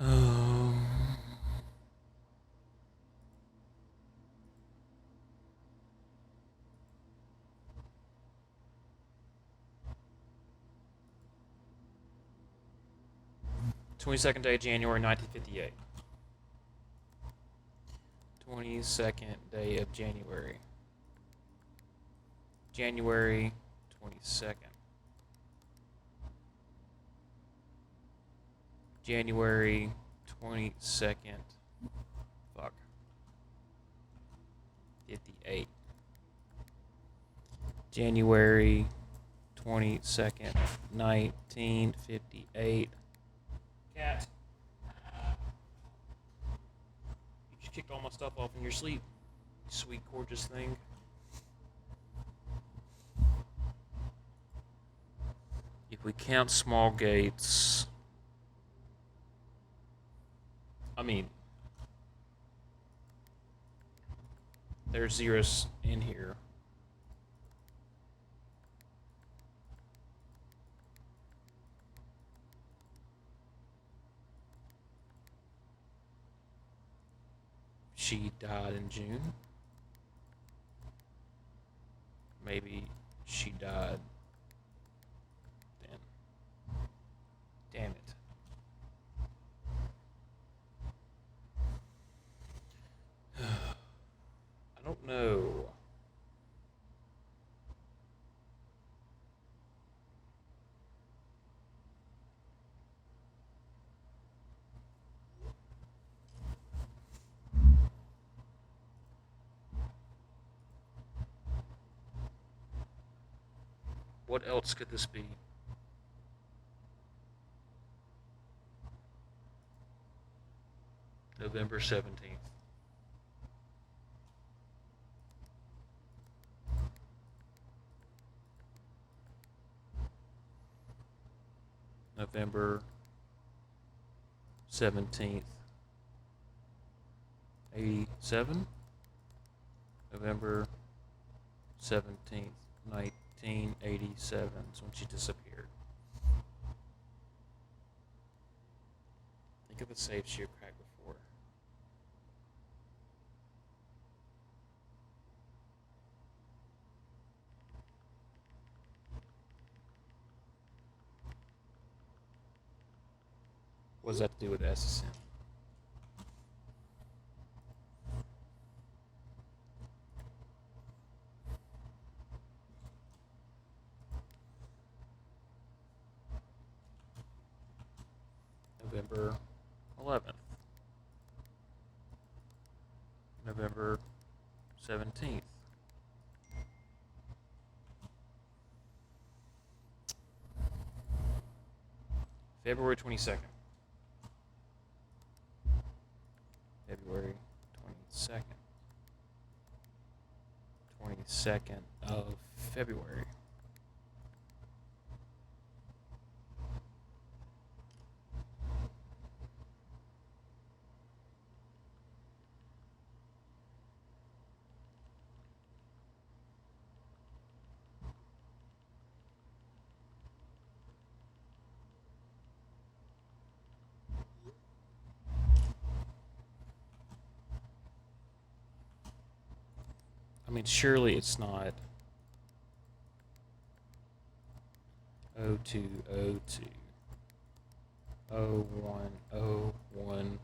Um, 22nd day of January 1958. 22nd day of January. January 22nd. January 22nd. Fuck. 58. January 22nd, 1958. Cat. You just kicked all my stuff off in your sleep. You sweet, gorgeous thing. If we count small gates, I mean, there's zeros in here. She died in June. Maybe she died then. Damn it. I don't know. What else could this be? November 17th. November 17th. 87? November 17th, 1987 is when she disappeared. Think of the safe she had cracked before. What does that to do with SSN? November 11th. November 17th. February 22nd. February 22nd. 22nd of February. I mean, surely it's not 0202 0101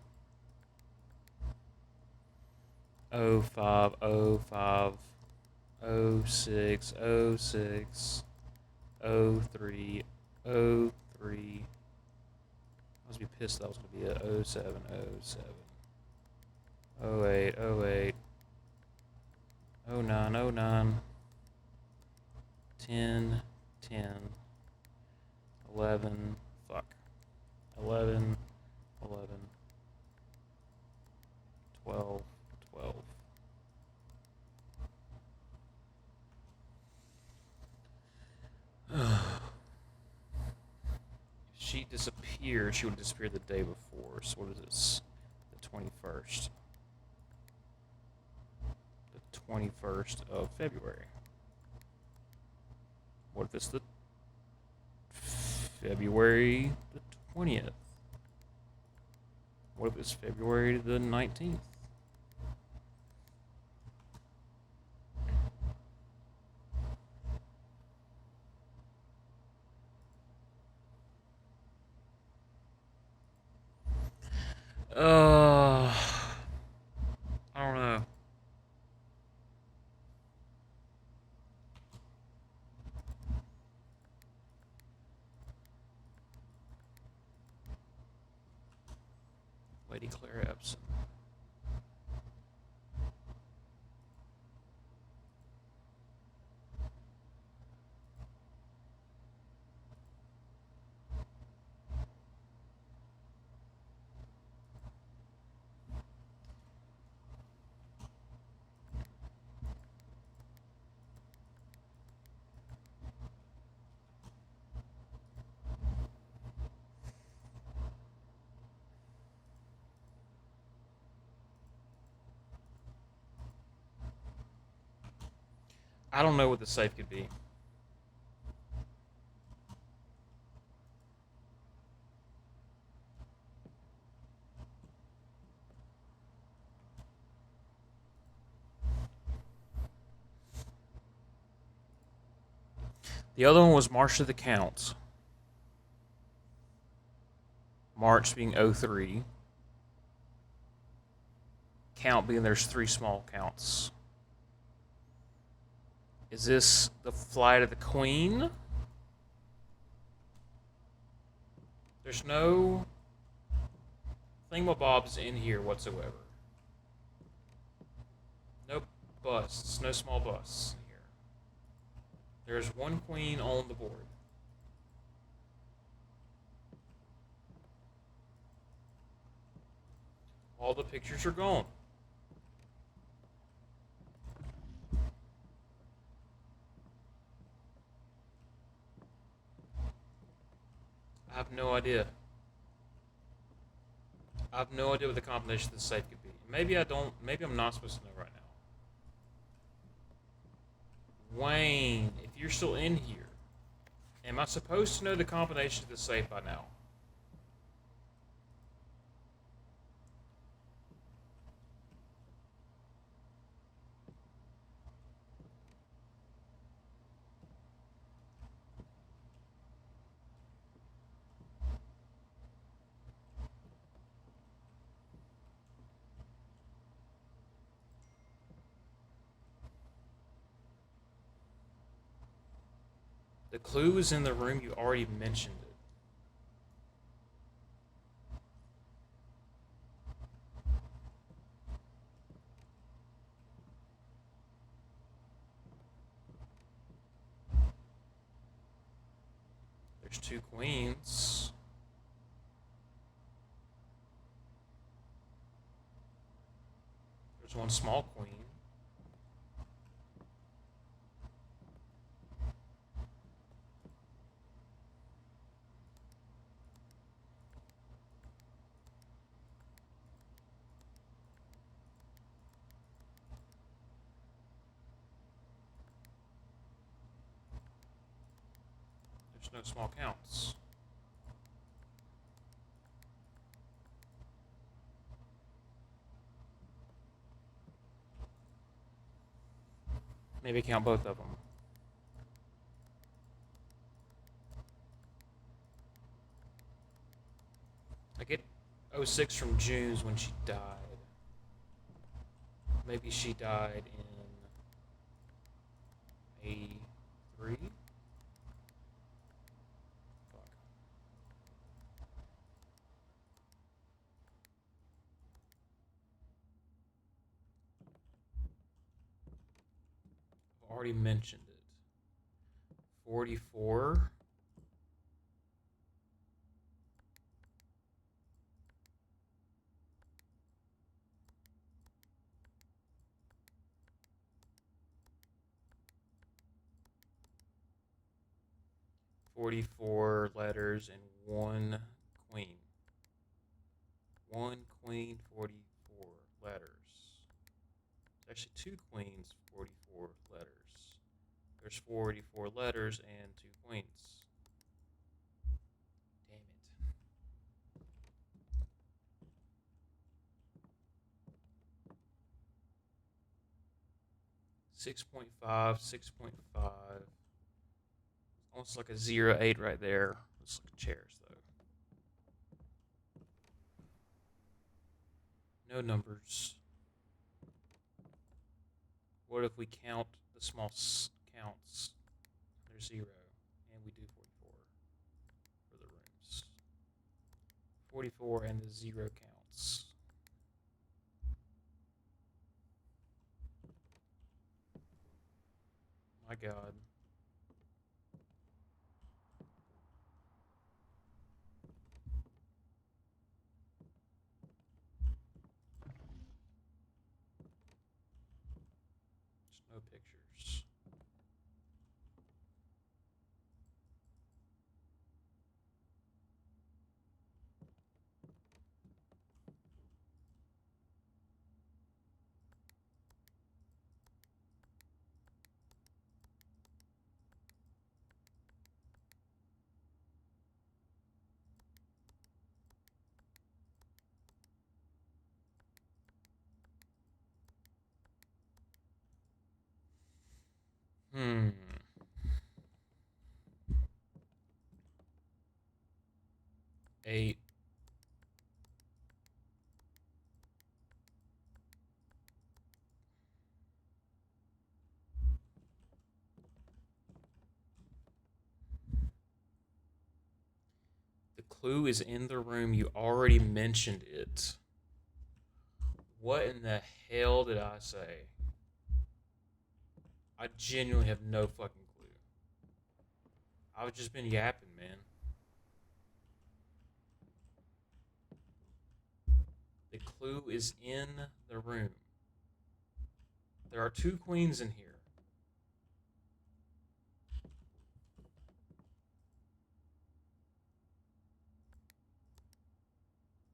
0505 0606 0303. I was be pissed that was going to be a 0707 0808 0909 10 10 11 fuck 11 11 12 12. If she disappeared, she would have disappeared the day before. So what is this? The 21st. The 21st of February. What if it's the February the 20th? What if it's February the 19th? I don't know. Lady Claire Epson. I don't know what the safe could be. The other one was March of the Counts. March being 03. Count being there's 3 small counts. Is this the Flight of the Queen? There's no thingamabobs in here whatsoever. No busts, no small busts in here. There's 1 queen on the board. All the pictures are gone. I have no idea. I have no idea what the combination of the safe could be. Maybe I don't. Maybe I'm not supposed to know right now. Wayne, if you're still in here, am I supposed to know the combination of the safe by now? The clue is in the room. You already mentioned it. There's 2 queens. There's 1 small queen. There's no small counts. Maybe count both of them. I get '06 from June's when she died. Maybe she died in '83? Fuck. I've already mentioned it. 44. "44 letters and one queen. One queen, 44 letters. There's actually two queens, 44 letters. There's 44 letters and two queens. Damn it. 6.5, 6.5. Almost like a 0.8 right there. Let's look at chairs, though. No numbers. What if we count the small counts? There's 0. And we do 44 for the rooms. 44 and the 0 counts. My God. There's no pictures. Hmm. Eight. The clue is in the room. You already mentioned it. What in the hell did I say? I genuinely have no fucking clue. I've just been yapping, man. The clue is in the room. There are two queens in here.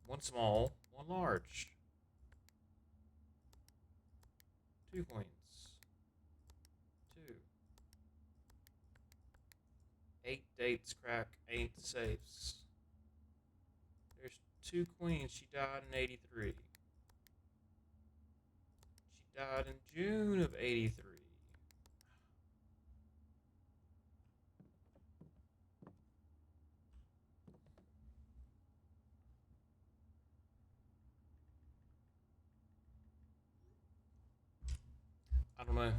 One small, one large. Two queens. Two. 8 dates crack 8 safes. There's two queens. She died in '83. She died in June of '83. I don't know.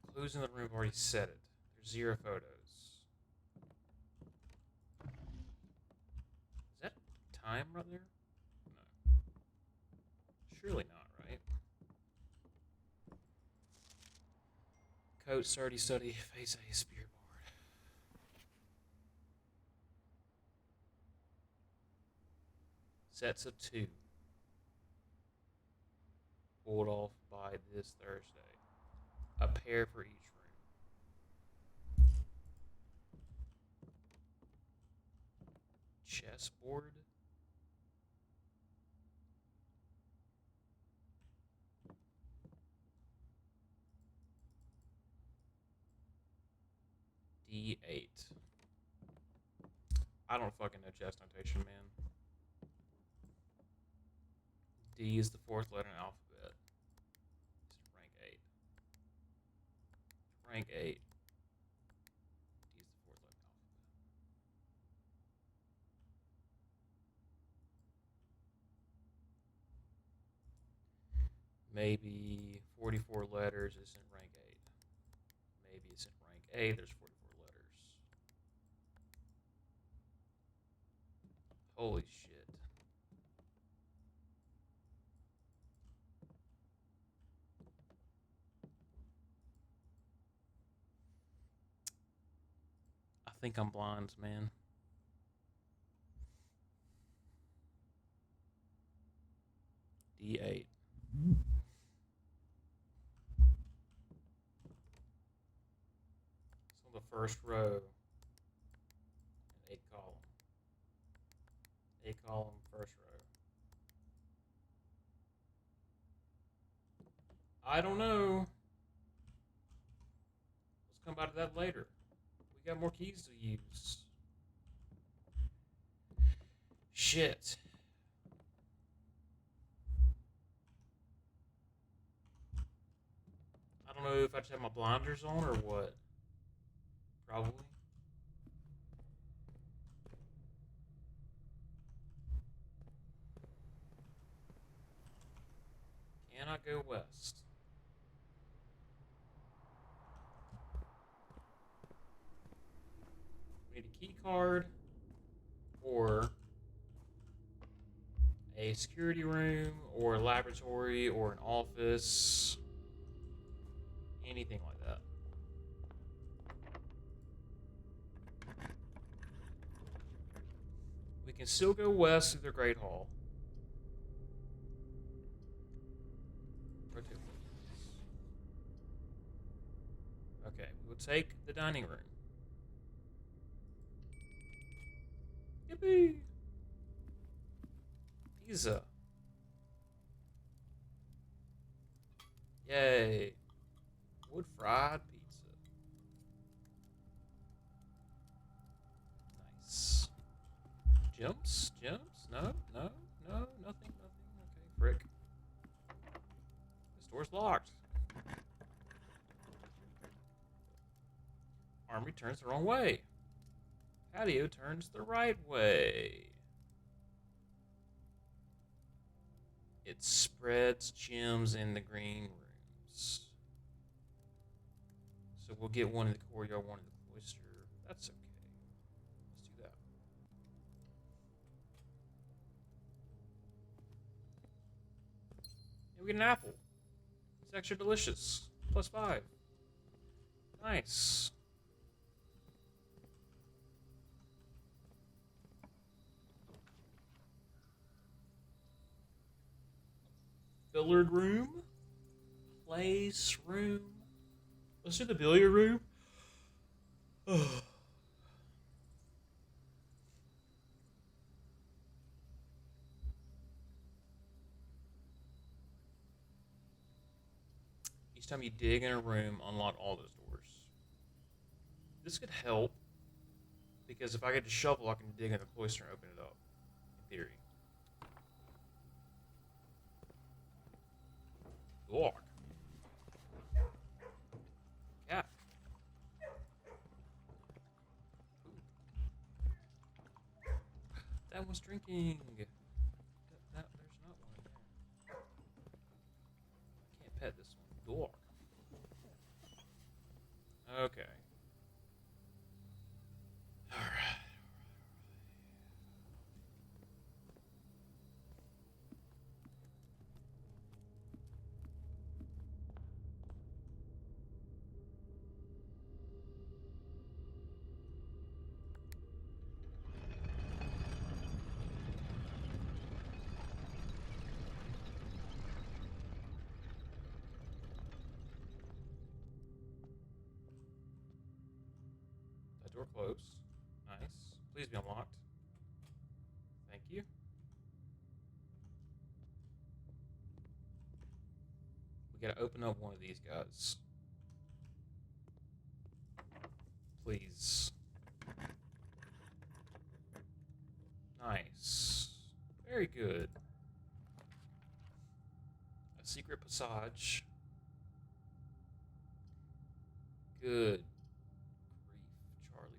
The clues in the room have already said it. There's 0 photos. Is that time right there? No. Surely not, right? Coat, sturdy, study, face A, spirit board. Sets of 2. Pulled off by this Thursday. A pair for each room. Chessboard. D8. I don't fucking know chess notation, man. D is the fourth letter in the alphabet. It's rank 8. Rank 8. D is the fourth letter in the alphabet. Maybe 44 letters is in rank 8. Maybe it's in rank A, there's 44 letters. Holy shit. I think I'm blind, man. D8. It's on the first row. 8 column. 8 column, first row. I don't know. Let's come back to that later. We got more keys to use. Shit. I don't know if I just have my blinders on or what. Probably. Can I go west? We need a key card or a security room or a laboratory or an office. Anything like that. We can still go west through the Great Hall. Rotate. Okay, we'll take the dining room. Yippee! Pizza. Yay. Wood fried pizza. Nice. Jumps? Jumps? No, no, no, nothing, nothing. Okay, frick. This door's locked. Armory turns the wrong way. Patio turns the right way. It spreads gems in the green rooms. So we'll get one in the courtyard, one in the cloister. That's okay. Let's do that. And we get an apple. It's extra delicious. +5. Nice. Billiard room. Place room. Let's do the billiard room. Each time you dig in a room, unlock all those doors. This could help because if I get to shovel, I can dig in the cloister and open it up. In theory. Lock. Cat. That one's drinking. There's not one there. I can't pet this one. Door. Okay. Alright. That door closed. Nice. Please be unlocked. Thank you. We gotta open up one of these guys. Please. Nice. Very good. A secret passage. Good grief, Charlie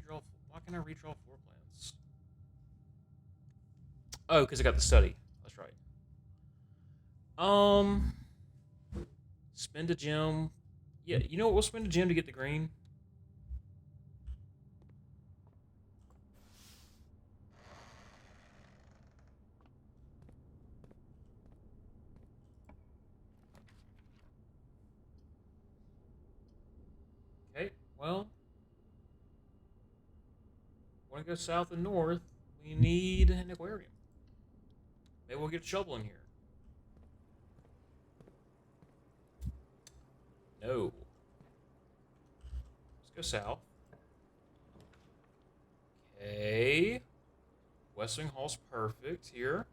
Brown. Why can I redraw floor plans? Oh, because I got the study. That's right. Spend a gem. Yeah, you know what? We'll spend a gem to get the green. Okay, well, want to go south and north, we need an aquarium. Maybe we'll get a shovel in here. No. Let's go south. Okay. Western Hall's perfect here.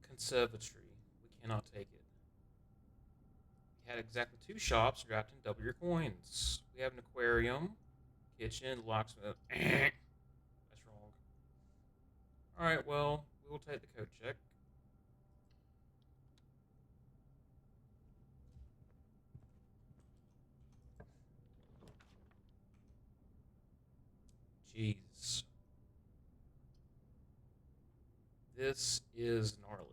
Conservatory. We cannot take it. We had exactly 2 shops. Draft and double your coins. We have an aquarium, kitchen, locksmith. That's wrong. Alright, well, we will take the code check. Jeez. This is gnarly.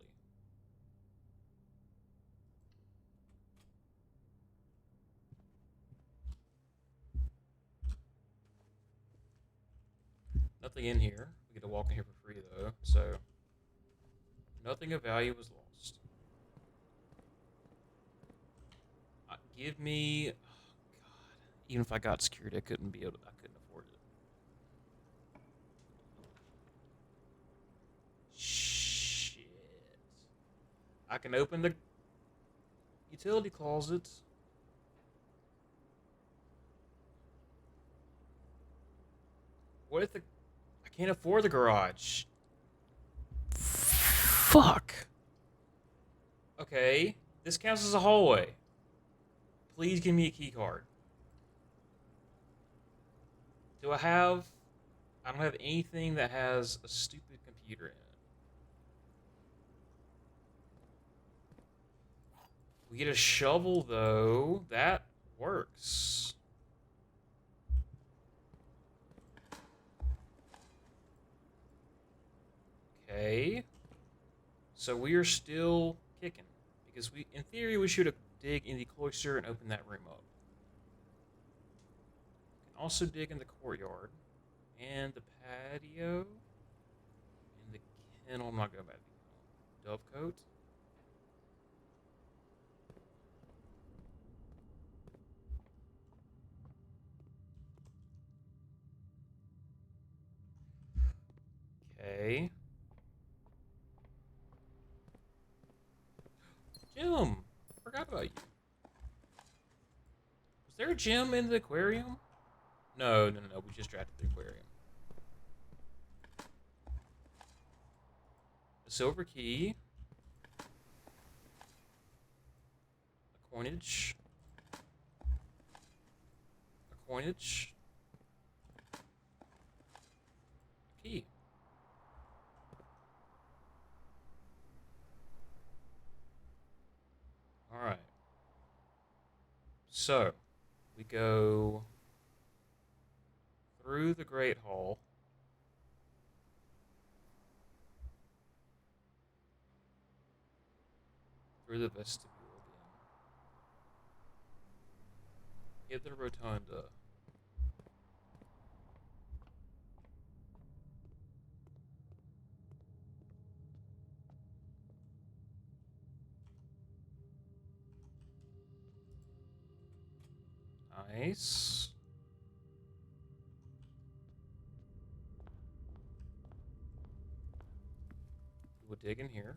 Nothing in here. We get to walk in here for free, though, so nothing of value was lost. Give me... Oh, God. Even if I got security, I couldn't afford it. Shit. I can open the utility closet. What if I can't afford the garage? Fuck. Okay, this counts as a hallway. Please give me a key card. Do I have... I don't have anything that has a stupid computer in it. We get a shovel, though. That works. Okay. So we are still kicking. Because in theory, we should dig in the cloister and open that room up. We can also dig in the courtyard. And the patio. And the kennel. I'm not going back to the kennel. Dovecote. Okay. Gym! Forgot about you. Was there a gym in the aquarium? No. We just drafted the aquarium. A silver key. A coinage. A coinage. A key. Alright. So, we go through the Great Hall. Through the vestibule again. Hit the rotunda. Nice. We'll dig in here.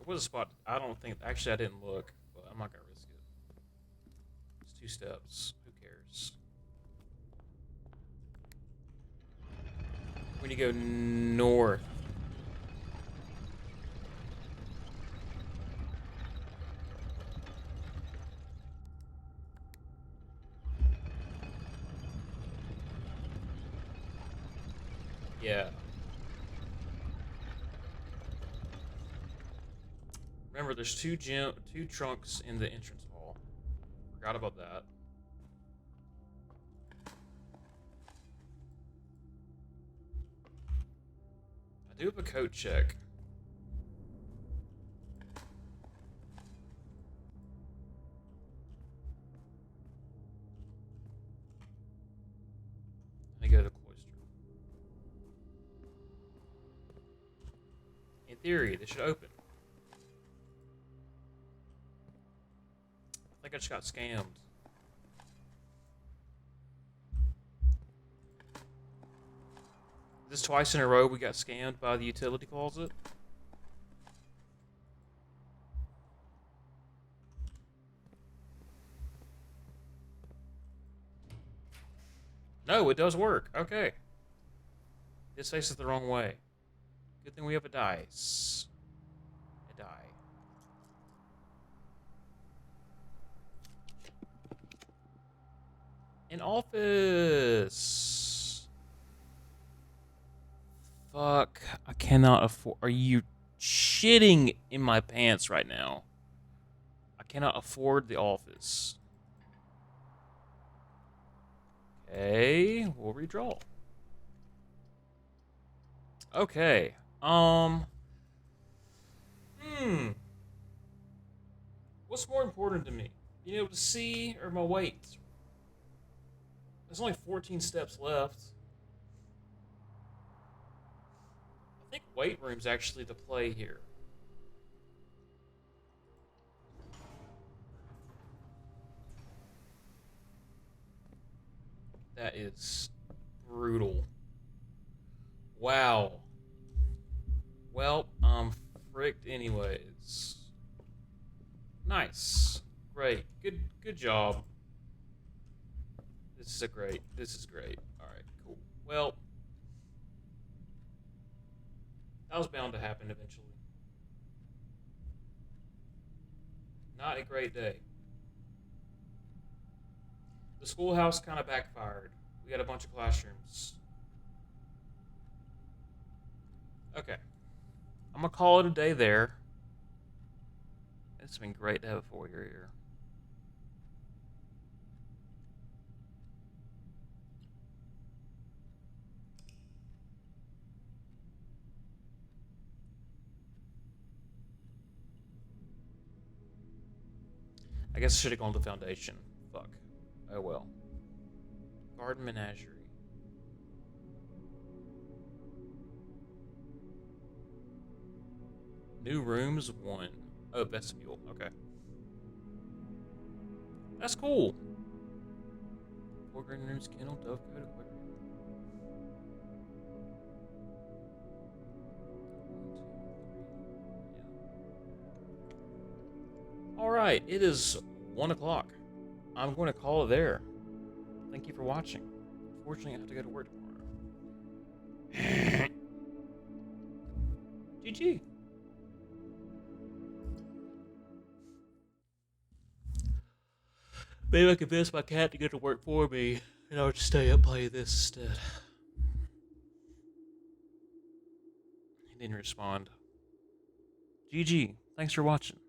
was a spot. I don't think. Actually, I didn't look, but I'm not gonna risk it. It's 2 steps. Who cares? We need to go north. Yeah. Remember, there's 2 trunks in the entrance hall. Forgot about that. I do have a code check. Let me go to the cloister. In theory, this should open. I think I just got scammed. Is this twice in a row we got scammed by the utility closet? No, it does work. Okay. This faces the wrong way. Good thing we have a dice. A die. An office. Fuck. I cannot afford. Are you shitting in my pants right now? I cannot afford the office. Okay, we'll redraw. Okay. What's more important to me? Being able to see or my weight? There's only 14 steps left. I think weight room's actually the play here. That is brutal. Wow. Well, I'm fricked anyways. Nice. Great. Good job. This is great. Alright, cool. Well, that was bound to happen eventually. Not a great day. The schoolhouse kind of backfired. We got a bunch of classrooms. Okay. I'm going to call it a day there. It's been great to have a foyer here. I guess I should have gone to the foundation. Fuck. Oh well. Garden Menagerie. New rooms 1. Oh, vestibule. Okay. That's cool. 4 green rooms, kennel, dovecote, aquarium. 1, 2, 3. Yeah. Alright, it is 1 o'clock. I'm going to call it there. Thank you for watching. Unfortunately, I have to go to work tomorrow. GG. Maybe I can convince my cat to go to work for me, and I'll just stay up and play this instead. He didn't respond. GG. Thanks for watching.